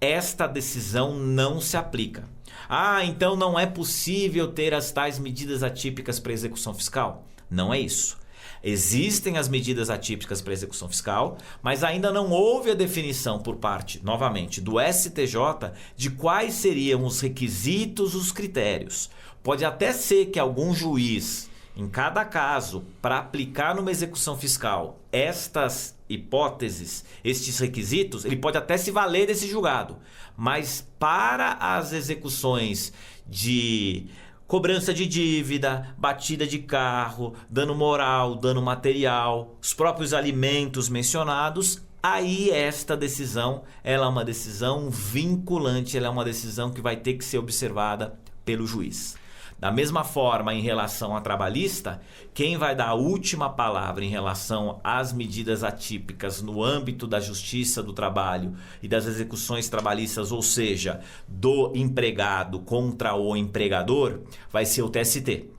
esta decisão não se aplica. Ah, então não é possível ter as tais medidas atípicas para execução fiscal? Não é isso. Existem as medidas atípicas para execução fiscal, mas ainda não houve a definição por parte, novamente, do STJ de quais seriam os requisitos, os critérios. Pode até ser que algum juiz, em cada caso, para aplicar numa execução fiscal estas hipóteses, estes requisitos, ele pode até se valer desse julgado. Mas para as execuções de cobrança de dívida, batida de carro, dano moral, dano material, os próprios alimentos mencionados, aí esta decisão ela é uma decisão vinculante, ela é uma decisão que vai ter que ser observada pelo juiz. Da mesma forma, em relação à trabalhista, quem vai dar a última palavra em relação às medidas atípicas no âmbito da justiça do trabalho e das execuções trabalhistas, ou seja, do empregado contra o empregador, vai ser o TST.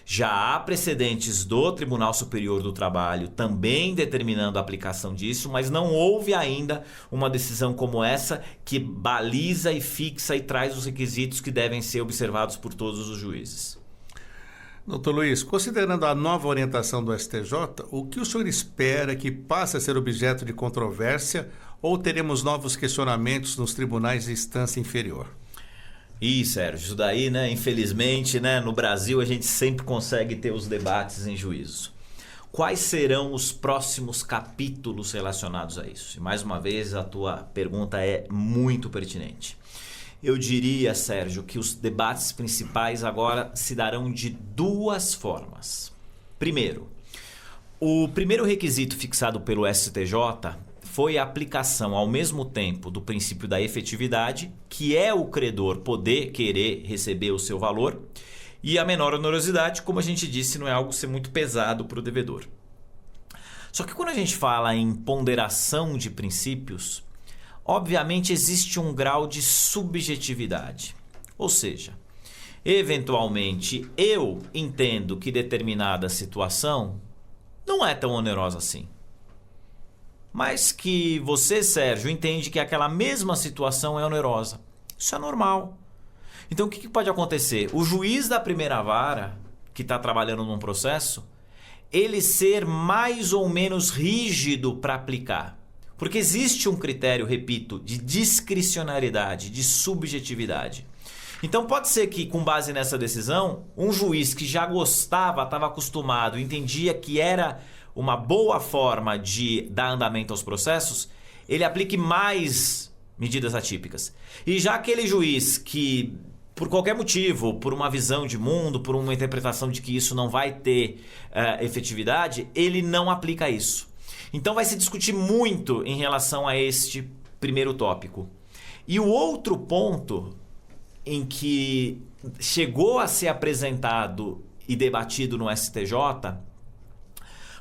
Já há precedentes do Tribunal Superior do Trabalho também determinando a aplicação disso, mas não houve ainda uma decisão como essa que baliza e fixa e traz os requisitos que devem ser observados por todos os juízes. Doutor Luiz, considerando a nova orientação do STJ, o que o senhor espera que passe a ser objeto de controvérsia ou teremos novos questionamentos nos tribunais de instância inferior? Sérgio, isso daí, infelizmente, no Brasil a gente sempre consegue ter os debates em juízo. Quais serão os próximos capítulos relacionados a isso? E mais uma vez, a tua pergunta é muito pertinente. Eu diria, Sérgio, que os debates principais agora se darão de duas formas. Primeiro, o primeiro requisito fixado pelo STJ foi a aplicação ao mesmo tempo do princípio da efetividade, que é o credor poder querer receber o seu valor, e a menor onerosidade, como a gente disse, não é algo ser muito pesado para o devedor. Só que quando a gente fala em ponderação de princípios, obviamente existe um grau de subjetividade. Ou seja, eventualmente eu entendo que determinada situação não é tão onerosa assim. Mas que você, Sérgio, entende que aquela mesma situação é onerosa. Isso é normal. Então o que pode acontecer? O juiz da primeira vara, que está trabalhando num processo, ele ser mais ou menos rígido para aplicar. Porque existe um critério, repito, de discricionariedade, de subjetividade. Então pode ser que, com base nessa decisão, um juiz que já gostava, estava acostumado, entendia que era uma boa forma de dar andamento aos processos, ele aplique mais medidas atípicas. E já aquele juiz que, por qualquer motivo, por uma visão de mundo, por uma interpretação de que isso não vai ter efetividade, ele não aplica isso. Então vai se discutir muito em relação a este primeiro tópico. E o outro ponto em que chegou a ser apresentado e debatido no STJ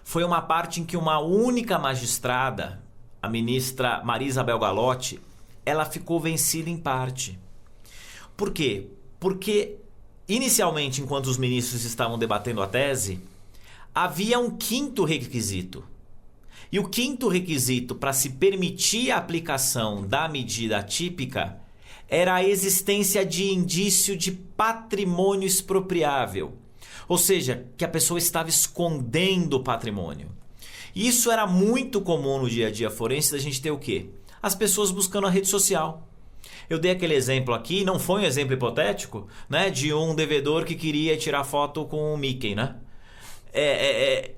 foi uma parte em que uma única magistrada, a ministra Maria Isabel Galotti, ela ficou vencida em parte. Por quê? Porque, inicialmente, enquanto os ministros estavam debatendo a tese, havia um quinto requisito. E o quinto requisito para se permitir a aplicação da medida atípica era a existência de indício de patrimônio expropriável. Ou seja, que a pessoa estava escondendo o patrimônio. E isso era muito comum no dia a dia forense, da gente ter o quê? As pessoas buscando a rede social. Eu dei aquele exemplo aqui, não foi um exemplo hipotético, de um devedor que queria tirar foto com o Mickey,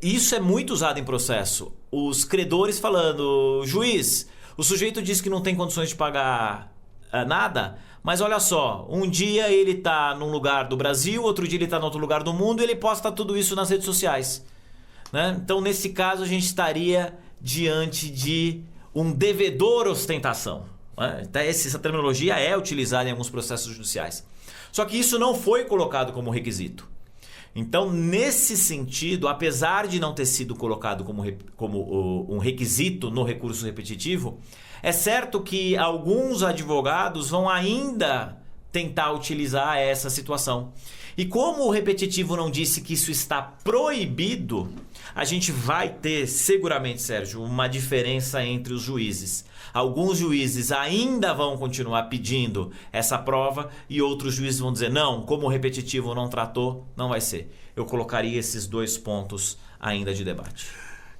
Isso é muito usado em processo. Os credores falando, juiz, o sujeito disse que não tem condições de pagar nada, mas olha só, um dia ele está num lugar do Brasil, outro dia ele está em outro lugar do mundo e ele posta tudo isso nas redes sociais. Então, nesse caso, a gente estaria diante de um devedor ostentação. Até essa terminologia é utilizada em alguns processos judiciais. Só que isso não foi colocado como requisito. Então, nesse sentido, apesar de não ter sido colocado como um requisito no recurso repetitivo, é certo que alguns advogados vão ainda tentar utilizar essa situação. E como o repetitivo não disse que isso está proibido, a gente vai ter, seguramente, Sérgio, uma diferença entre os juízes. Alguns juízes ainda vão continuar pedindo essa prova e outros juízes vão dizer, não, como o repetitivo não tratou, não vai ser. Eu colocaria esses dois pontos ainda de debate.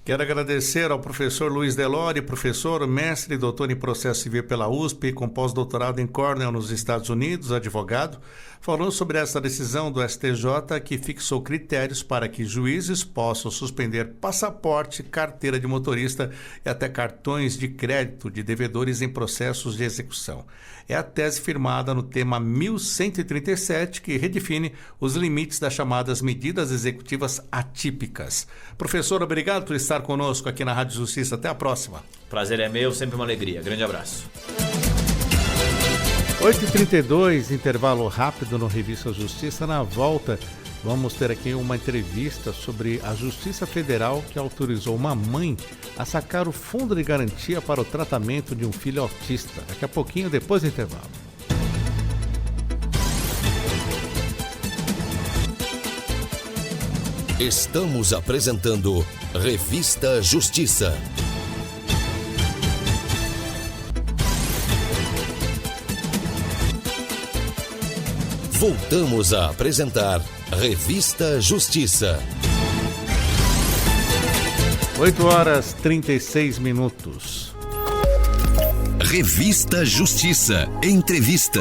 Quero agradecer ao professor Luiz Delori, professor, mestre e doutor em processo civil pela USP, com pós-doutorado em Cornell nos Estados Unidos, advogado, falando sobre essa decisão do STJ que fixou critérios para que juízes possam suspender passaporte, carteira de motorista e até cartões de crédito de devedores em processos de execução. É a tese firmada no tema 1137, que redefine os limites das chamadas medidas executivas atípicas. Professor, obrigado por estar conosco aqui na Rádio Justiça. Até a próxima. Prazer é meu, sempre uma alegria. Grande abraço. 8h32, intervalo rápido no Revista Justiça. Na volta, vamos ter aqui uma entrevista sobre a Justiça Federal que autorizou uma mãe a sacar o fundo de garantia para o tratamento de um filho autista. Daqui a pouquinho, depois do intervalo. Estamos apresentando Revista Justiça. Voltamos a apresentar Revista Justiça. 8h36. Revista Justiça. Entrevista.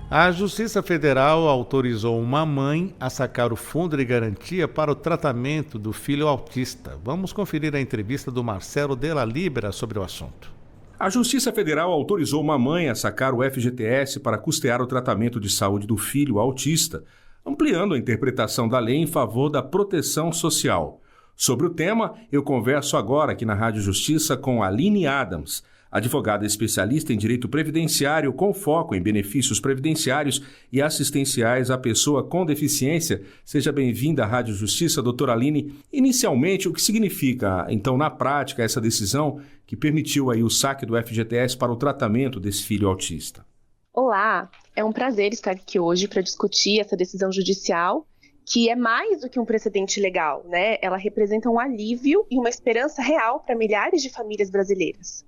A Justiça Federal autorizou uma mãe a sacar o fundo de garantia para o tratamento do filho autista. Vamos conferir a entrevista do Marcelo Della Libera sobre o assunto. A Justiça Federal autorizou uma mãe a sacar o FGTS para custear o tratamento de saúde do filho autista, ampliando a interpretação da lei em favor da proteção social. Sobre o tema, eu converso agora aqui na Rádio Justiça com Aline Adams, advogada especialista em direito previdenciário com foco em benefícios previdenciários e assistenciais à pessoa com deficiência. Seja bem-vinda à Rádio Justiça, doutora Aline. Inicialmente, o que significa, então, na prática, essa decisão que permitiu aí o saque do FGTS para o tratamento desse filho autista? Olá, é um prazer estar aqui hoje para discutir essa decisão judicial, que é mais do que um precedente legal, né? Ela representa um alívio e uma esperança real para milhares de famílias brasileiras.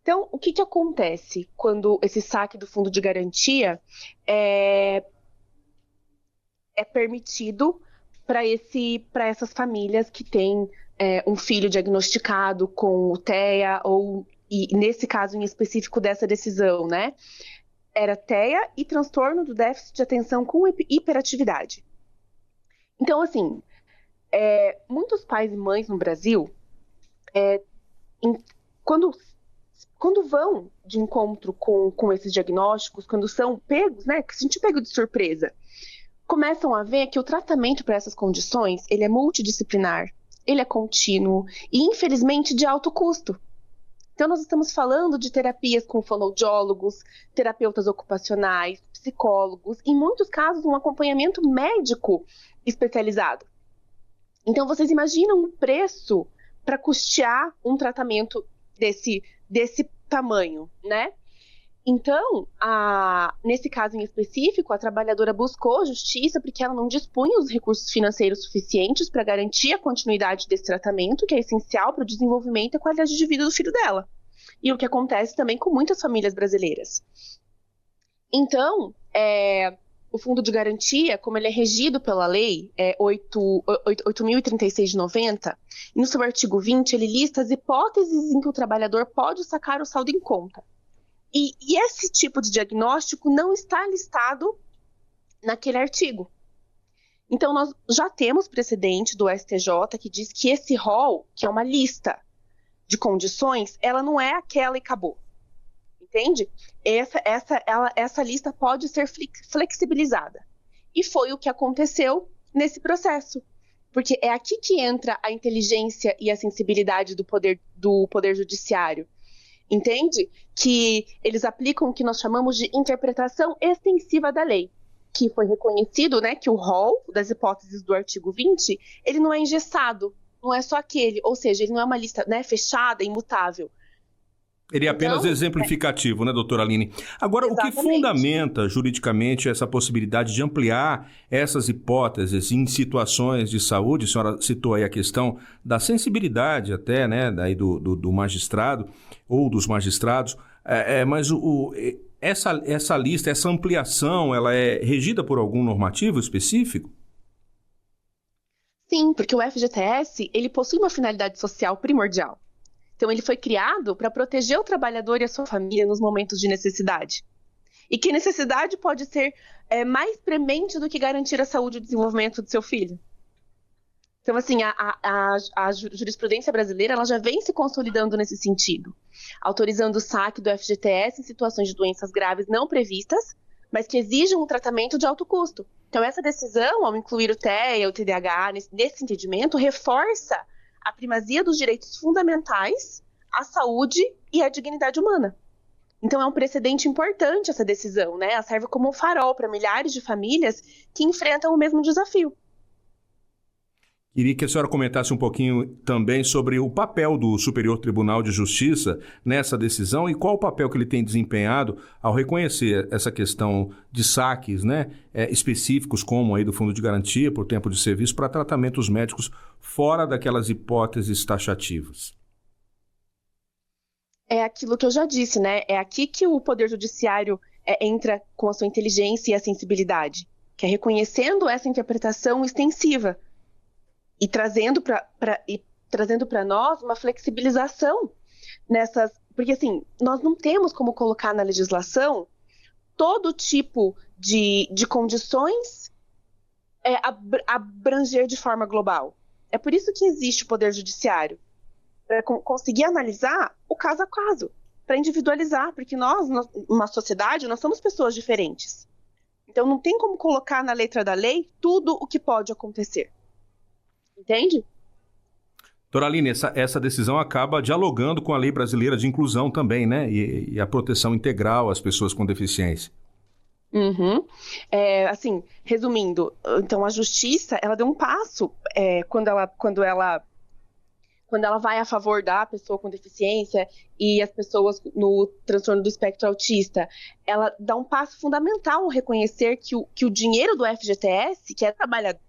Então, o que acontece quando esse saque do fundo de garantia é permitido para essas famílias que têm um filho diagnosticado com o TEA, e nesse caso em específico dessa decisão, né? Era TEA e transtorno do déficit de atenção com hiperatividade. Então, assim, muitos pais e mães no Brasil, quando vão de encontro com esses diagnósticos, quando são pegos, né, que se sentir pego de surpresa, começam a ver que o tratamento para essas condições, ele é multidisciplinar, ele é contínuo e, infelizmente, de alto custo. Então, nós estamos falando de terapias com fonoaudiólogos, terapeutas ocupacionais, psicólogos, em muitos casos, um acompanhamento médico especializado. Então, vocês imaginam o preço para custear um tratamento desse tamanho, né? Então, nesse caso em específico, a trabalhadora buscou justiça porque ela não dispunha os recursos financeiros suficientes para garantir a continuidade desse tratamento, que é essencial para o desenvolvimento e a qualidade de vida do filho dela. E o que acontece também com muitas famílias brasileiras. Então, o fundo de garantia, como ele é regido pela lei 8.036 de 90, no seu artigo 20, ele lista as hipóteses em que o trabalhador pode sacar o saldo em conta. E esse tipo de diagnóstico não está listado naquele artigo. Então, nós já temos precedente do STJ que diz que esse rol, que é uma lista de condições, ela não é aquela e acabou. Entende? Essa lista pode ser flexibilizada. E foi o que aconteceu nesse processo. Porque é aqui que entra a inteligência e a sensibilidade do poder judiciário. Entende? Que eles aplicam o que nós chamamos de interpretação extensiva da lei, que foi reconhecido, né, que o rol das hipóteses do artigo 20, ele não é engessado, não é só aquele, ou seja, ele não é uma lista, né, fechada, imutável. Ele é apenas exemplificativo, né, doutora Aline? Agora, exatamente. O que fundamenta juridicamente essa possibilidade de ampliar essas hipóteses em situações de saúde? A senhora citou aí a questão da sensibilidade até, né, daí do magistrado ou dos magistrados, mas essa lista, essa ampliação, ela é regida por algum normativo específico? Sim, porque o FGTS, ele possui uma finalidade social primordial. Então, ele foi criado para proteger o trabalhador e a sua família nos momentos de necessidade. E que necessidade pode ser mais premente do que garantir a saúde e o desenvolvimento do seu filho? Então, assim, a jurisprudência brasileira ela já vem se consolidando nesse sentido, autorizando o saque do FGTS em situações de doenças graves não previstas, mas que exigem um tratamento de alto custo. Então, essa decisão, ao incluir o TEA, o TDAH, nesse entendimento, reforça a primazia dos direitos fundamentais, à saúde e à dignidade humana. Então, é um precedente importante essa decisão, né? Ela serve como um farol para milhares de famílias que enfrentam o mesmo desafio. Queria que a senhora comentasse um pouquinho também sobre o papel do Superior Tribunal de Justiça nessa decisão e qual o papel que ele tem desempenhado ao reconhecer essa questão de saques, né, específicos, como aí do Fundo de Garantia por tempo de serviço para tratamentos médicos fora daquelas hipóteses taxativas. É aquilo que eu já disse, né? É aqui que o Poder Judiciário entra com a sua inteligência e a sensibilidade. que é reconhecendo essa interpretação extensiva e trazendo para nós uma flexibilização nessas... Porque, assim, nós não temos como colocar na legislação todo tipo de condições abranger de forma global. É por isso que existe o Poder Judiciário, para conseguir analisar o caso a caso, para individualizar, porque nós, uma sociedade, nós somos pessoas diferentes. Então, não tem como colocar na letra da lei tudo o que pode acontecer. Entende? Doutora Aline, essa decisão acaba dialogando com a lei brasileira de inclusão também, né? E a proteção integral às pessoas com deficiência. Uhum. Assim, resumindo, então a justiça, ela deu um passo quando ela vai a favor da pessoa com deficiência e as pessoas no transtorno do espectro autista, ela dá um passo fundamental ao reconhecer que o dinheiro do FGTS, que é trabalhador,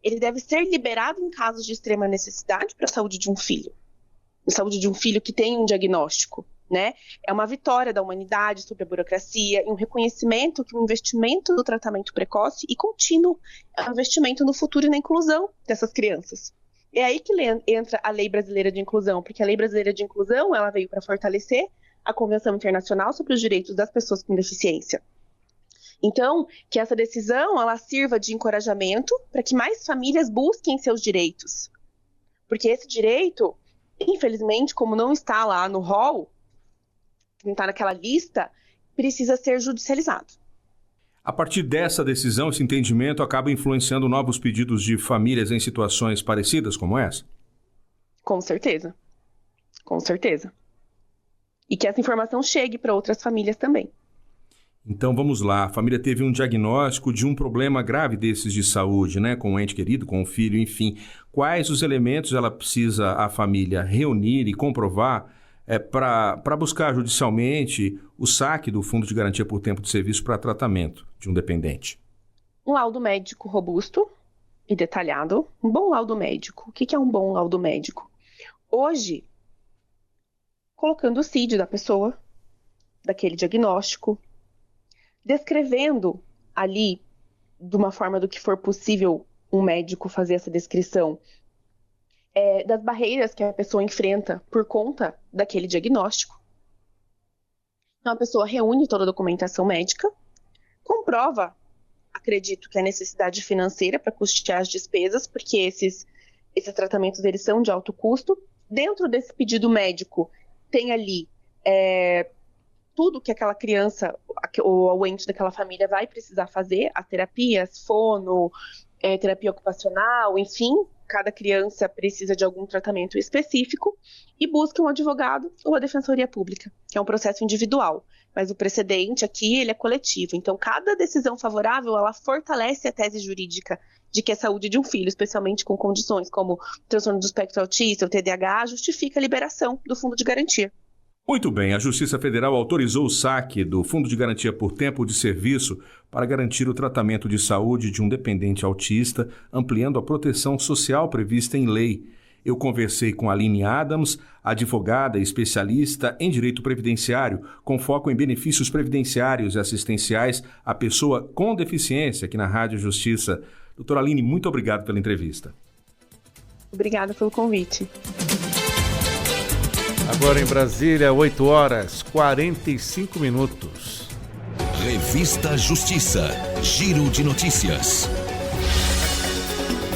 ele deve ser liberado em casos de extrema necessidade para a saúde de um filho. A saúde de um filho que tem um diagnóstico, né? É uma vitória da humanidade sobre a burocracia e um reconhecimento que o investimento no tratamento precoce e contínuo é um investimento no futuro e na inclusão dessas crianças. É aí que entra a Lei Brasileira de Inclusão, porque a Lei Brasileira de Inclusão ela veio para fortalecer a Convenção Internacional sobre os Direitos das Pessoas com Deficiência. Então, que essa decisão ela sirva de encorajamento para que mais famílias busquem seus direitos. Porque esse direito, infelizmente, como não está lá no rol, não está naquela lista, precisa ser judicializado. A partir dessa decisão, esse entendimento acaba influenciando novos pedidos de famílias em situações parecidas como essa? Com certeza. Com certeza. E que essa informação chegue para outras famílias também. Então vamos lá, a família teve um diagnóstico de um problema grave desses de saúde, né? Com o ente querido, com o filho, enfim. Quais os elementos ela precisa, a família, reunir e comprovar para buscar judicialmente o saque do Fundo de Garantia por Tempo de Serviço para tratamento de um dependente? Um laudo médico robusto e detalhado. Um bom laudo médico. O que é um bom laudo médico? Hoje, colocando o CID da pessoa, daquele diagnóstico, descrevendo ali, de uma forma do que for possível um médico fazer essa descrição, das barreiras que a pessoa enfrenta por conta daquele diagnóstico. Então, a pessoa reúne toda a documentação médica, comprova, acredito que a necessidade financeira para custear as despesas, porque esses tratamentos eles são de alto custo. Dentro desse pedido médico, tem ali tudo que aquela criança ou o ente daquela família vai precisar fazer, as terapias, fono, terapia ocupacional, enfim, cada criança precisa de algum tratamento específico e busca um advogado ou a defensoria pública, que é um processo individual, mas o precedente aqui ele é coletivo. Então, cada decisão favorável, ela fortalece a tese jurídica de que a saúde de um filho, especialmente com condições como transtorno do espectro autista ou TDAH, justifica a liberação do fundo de garantia. Muito bem, a Justiça Federal autorizou o saque do Fundo de Garantia por Tempo de Serviço para garantir o tratamento de saúde de um dependente autista, ampliando a proteção social prevista em lei. Eu conversei com Aline Adams, advogada e especialista em direito previdenciário, com foco em benefícios previdenciários e assistenciais à pessoa com deficiência, aqui na Rádio Justiça. Doutora Aline, muito obrigado pela entrevista. Obrigada pelo convite. Agora em Brasília, 8 horas 45 minutos. Revista Justiça. Giro de notícias.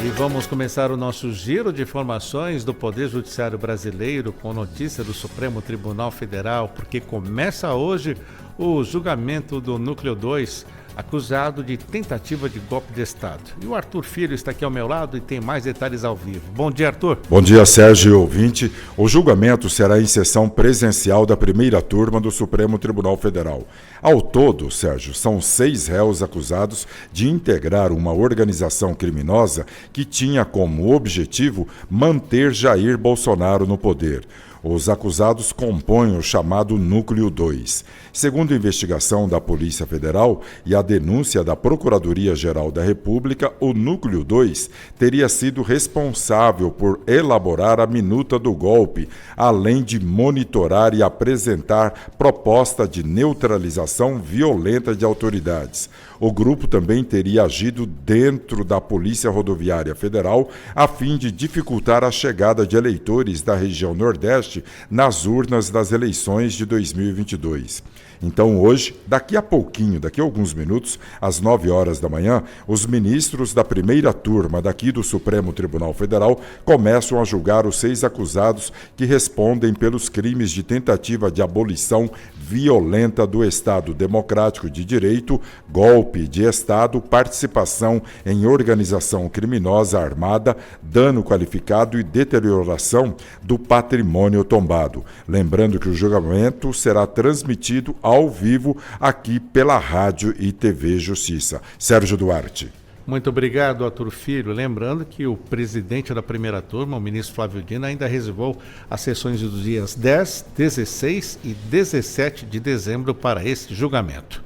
E vamos começar o nosso giro de informações do Poder Judiciário Brasileiro com notícia do Supremo Tribunal Federal, porque começa hoje o julgamento do Núcleo 2, acusado de tentativa de golpe de Estado. E o Arthur Filho está aqui ao meu lado e tem mais detalhes ao vivo. Bom dia, Arthur. Bom dia, Sérgio e ouvinte. O julgamento será em sessão presencial da primeira turma do Supremo Tribunal Federal. Ao todo, Sérgio, são 6 réus acusados de integrar uma organização criminosa que tinha como objetivo manter Jair Bolsonaro no poder. Os acusados compõem o chamado Núcleo 2. Segundo a investigação da Polícia Federal e a denúncia da Procuradoria-Geral da República, o Núcleo 2 teria sido responsável por elaborar a minuta do golpe, além de monitorar e apresentar proposta de neutralização violenta de autoridades. o grupo também teria agido dentro da Polícia Rodoviária Federal a fim de dificultar a chegada de eleitores da região Nordeste nas urnas das eleições de 2022. Então hoje, daqui a pouquinho, daqui a alguns minutos, às 9 horas da manhã, os ministros da primeira turma daqui do Supremo Tribunal Federal começam a julgar os 6 acusados que respondem pelos crimes de tentativa de abolição violenta do Estado Democrático de Direito, golpe de Estado, participação em organização criminosa armada, dano qualificado e deterioração do patrimônio tombado. Lembrando que o julgamento será transmitido ao vivo aqui pela Rádio e TV Justiça. Sérgio Duarte. Muito obrigado, Arthur Filho. Lembrando que o presidente da primeira turma, o ministro Flávio Dino, ainda reservou as sessões dos dias 10, 16 e 17 de dezembro para esse julgamento.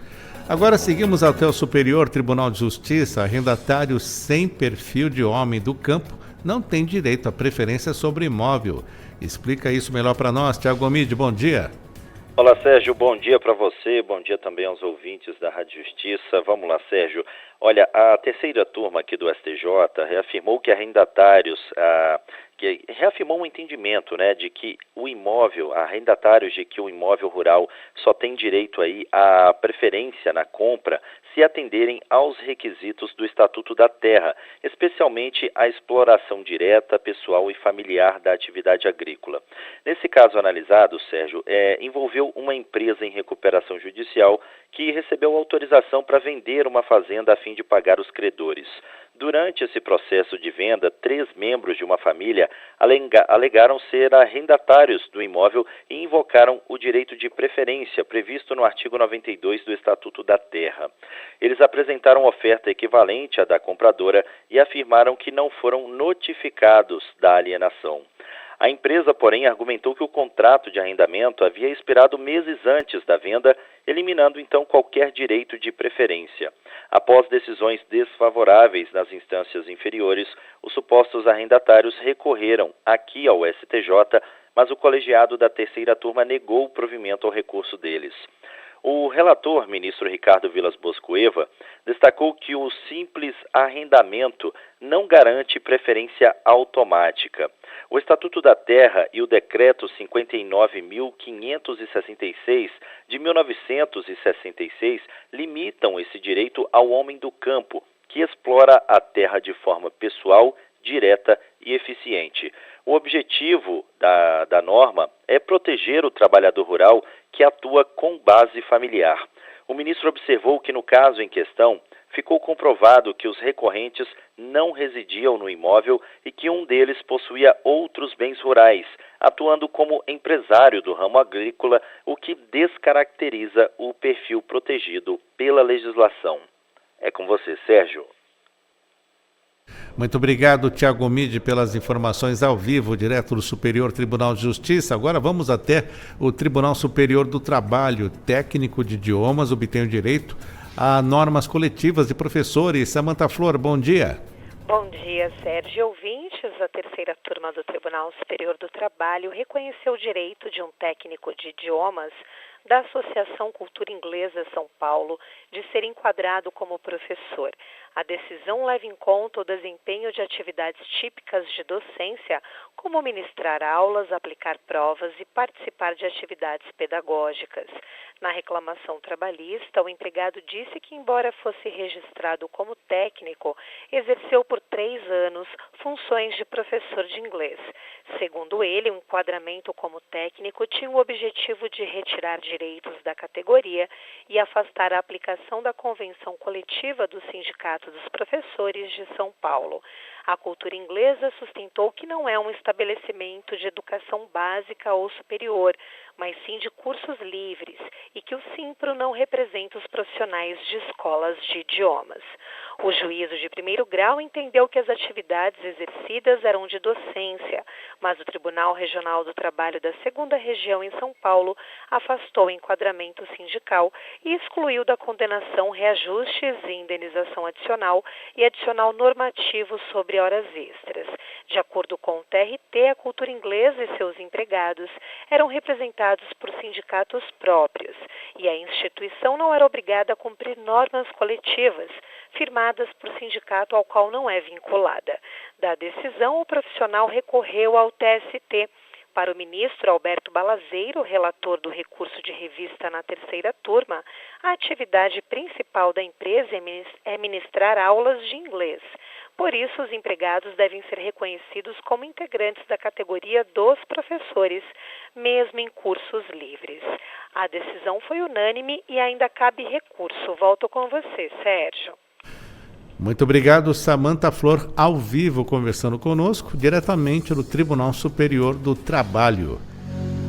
Agora seguimos até o Superior Tribunal de Justiça. Arrendatário sem perfil de homem do campo não tem direito à preferência sobre imóvel. Explica isso melhor para nós, Tiago Omide. Bom dia. Olá, Sérgio, bom dia para você, bom dia também aos ouvintes da Rádio Justiça. Vamos lá, Sérgio. Olha, a terceira turma aqui do STJ reafirmou que arrendatários, reafirmou um entendimento, né, de que o imóvel, arrendatários de que o imóvel rural só tem direito aí à preferência na compra se atenderem aos requisitos do Estatuto da Terra, especialmente a exploração direta, pessoal e familiar da atividade agrícola. Nesse caso analisado, Sérgio, envolveu uma empresa em recuperação judicial que recebeu autorização para vender uma fazenda a fim de pagar os credores. Durante esse processo de venda, 3 membros de uma família alegaram ser arrendatários do imóvel e invocaram o direito de preferência previsto no artigo 92 do Estatuto da Terra. Eles apresentaram oferta equivalente à da compradora e afirmaram que não foram notificados da alienação. A empresa, porém, argumentou que o contrato de arrendamento havia expirado meses antes da venda, eliminando então qualquer direito de preferência. Após decisões desfavoráveis nas instâncias inferiores, os supostos arrendatários recorreram aqui ao STJ, mas o colegiado da terceira turma negou o provimento ao recurso deles. O relator, ministro Ricardo Vilas Boas Cueva, destacou que o simples arrendamento não garante preferência automática. O Estatuto da Terra e o Decreto 59.566 de 1966 limitam esse direito ao homem do campo, que explora a terra de forma pessoal, direta e eficiente. O objetivo da norma é proteger o trabalhador rural que atua com base familiar. O ministro observou que no caso em questão, ficou comprovado que os recorrentes não residiam no imóvel e que um deles possuía outros bens rurais, atuando como empresário do ramo agrícola, o que descaracteriza o perfil protegido pela legislação. É com você, Sérgio. Muito obrigado, Tiago Omide, pelas informações ao vivo, direto do Superior Tribunal de Justiça. Agora vamos até o Tribunal Superior do Trabalho. Técnico de idiomas obtém o direito a normas coletivas de professores. Samanta Flor, bom dia. Bom dia, Sérgio. Ouvintes, a terceira turma do Tribunal Superior do Trabalho reconheceu o direito de um técnico de idiomas da Associação Cultura Inglesa São Paulo de ser enquadrado como professor. A decisão leva em conta o desempenho de atividades típicas de docência, como ministrar aulas, aplicar provas e participar de atividades pedagógicas. Na reclamação trabalhista, o empregado disse que, embora fosse registrado como técnico, exerceu por 3 anos funções de professor de inglês. Segundo ele, o enquadramento como técnico tinha o objetivo de retirar direitos da categoria e afastar a aplicação da convenção coletiva do Sindicato dos Professores de São Paulo. A cultura inglesa sustentou que não é um estabelecimento de educação básica ou superior, mas sim de cursos livres, e que o Simpro não representa os profissionais de escolas de idiomas. O juízo de primeiro grau entendeu que as atividades exercidas eram de docência, mas o Tribunal Regional do Trabalho da 2ª Região em São Paulo afastou o enquadramento sindical e excluiu da condenação reajustes e indenização adicional e adicional normativo sobre horas extras. De acordo com o TRT, a cultura inglesa e seus empregados eram representados por sindicatos próprios e a instituição não era obrigada a cumprir normas coletivas firmadas por sindicato ao qual não é vinculada. Da decisão, o profissional recorreu ao TST. Para o ministro Alberto Balazeiro, relator do recurso de revista na terceira turma, a atividade principal da empresa é ministrar aulas de inglês. Por isso, os empregados devem ser reconhecidos como integrantes da categoria dos professores, mesmo em cursos livres. A decisão foi unânime e ainda cabe recurso. Volto com você, Sérgio. Muito obrigado, Samantha Flor, ao vivo, conversando conosco, diretamente do Tribunal Superior do Trabalho.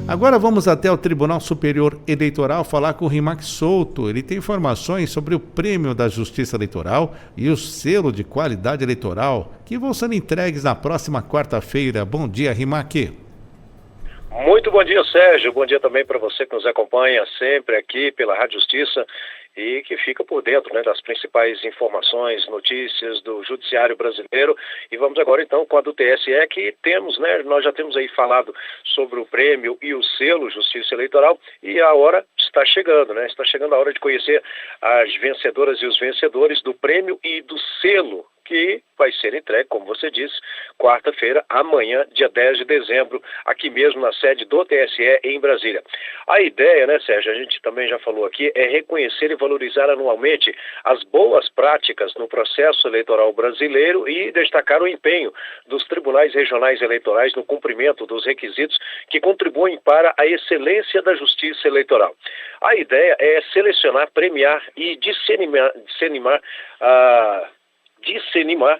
Agora vamos até o Tribunal Superior Eleitoral falar com o Rimac Souto. Ele tem informações sobre o Prêmio da Justiça Eleitoral e o selo de qualidade eleitoral que vão ser entregues na próxima quarta-feira. Bom dia, Rimac. Muito bom dia, Sérgio. Bom dia também para você que nos acompanha sempre aqui pela Rádio Justiça e que fica por dentro, né, das principais informações, notícias do Judiciário brasileiro. E vamos agora então com a do TSE, que temos, né, nós já temos aí falado sobre o prêmio e o selo Justiça Eleitoral e a hora está chegando, né? Está chegando a hora de conhecer as vencedoras e os vencedores do prêmio e do selo, que vai ser entregue, como você disse, quarta-feira, amanhã, dia 10 de dezembro, aqui mesmo na sede do TSE em Brasília. A ideia, né, Sérgio, a gente também já falou aqui, é reconhecer e valorizar anualmente as boas práticas no processo eleitoral brasileiro e destacar o empenho dos tribunais regionais eleitorais no cumprimento dos requisitos que contribuem para a excelência da justiça eleitoral. A ideia é selecionar, premiar e disseminar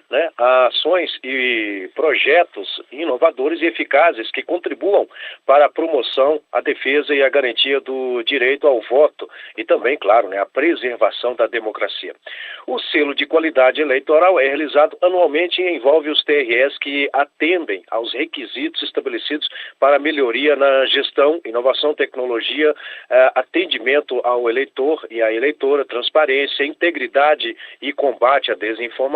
né, ações e projetos inovadores e eficazes que contribuam para a promoção, a defesa e a garantia do direito ao voto e também, claro, né, a preservação da democracia. O selo de qualidade eleitoral é realizado anualmente e envolve os TREs que atendem aos requisitos estabelecidos para melhoria na gestão, inovação, tecnologia, atendimento ao eleitor e à eleitora, transparência, integridade e combate à desinformação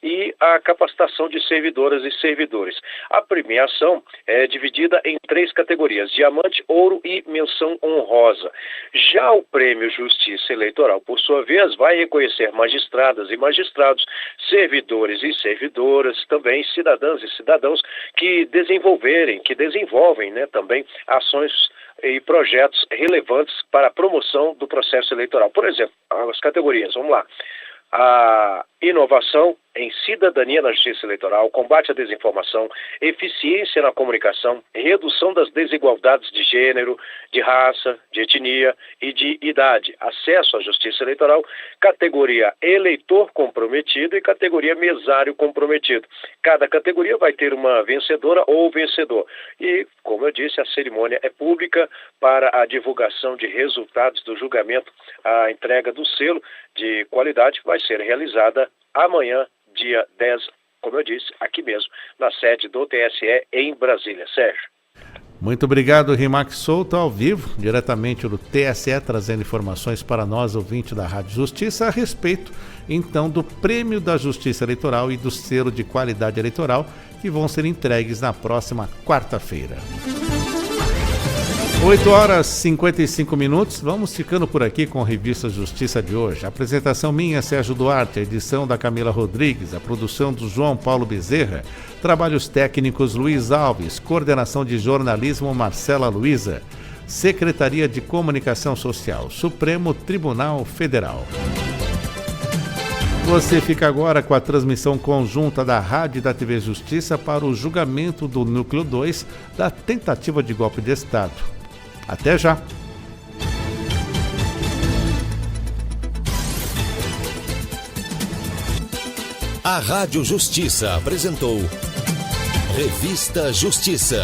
e a capacitação de servidoras e servidores. A premiação é dividida em 3 categorias: diamante, ouro e menção honrosa. Já o Prêmio Justiça Eleitoral, por sua vez, vai reconhecer magistradas e magistrados, servidores e servidoras, também cidadãs e cidadãos que desenvolvem, né, também ações e projetos relevantes para a promoção do processo eleitoral. Por exemplo, as categorias, vamos lá. A inovação em cidadania na justiça eleitoral, combate à desinformação, eficiência na comunicação, redução das desigualdades de gênero, de raça, de etnia e de idade, acesso à justiça eleitoral, categoria eleitor comprometido e categoria mesário comprometido. Cada categoria vai ter uma vencedora ou vencedor. E, como eu disse, a cerimônia é pública para a divulgação de resultados do julgamento. A entrega do selo de qualidade vai ser realizada amanhã, dia 10, como eu disse, aqui mesmo, na sede do TSE em Brasília. Sérgio. Muito obrigado, Rimac Souto, ao vivo, diretamente do TSE, trazendo informações para nós, ouvintes da Rádio Justiça, a respeito, então, do Prêmio da Justiça Eleitoral e do selo de qualidade eleitoral, que vão ser entregues na próxima quarta-feira. 8h55, vamos ficando por aqui com a Revista Justiça de hoje. A apresentação minha, Sérgio Duarte, a edição da Camila Rodrigues, a produção do João Paulo Bezerra, trabalhos técnicos Luiz Alves, coordenação de jornalismo Marcela Luiza, Secretaria de Comunicação Social, Supremo Tribunal Federal. Você fica agora com a transmissão conjunta da Rádio e da TV Justiça para o julgamento do Núcleo 2 da tentativa de golpe de Estado. Até já! A Rádio Justiça apresentou Revista Justiça.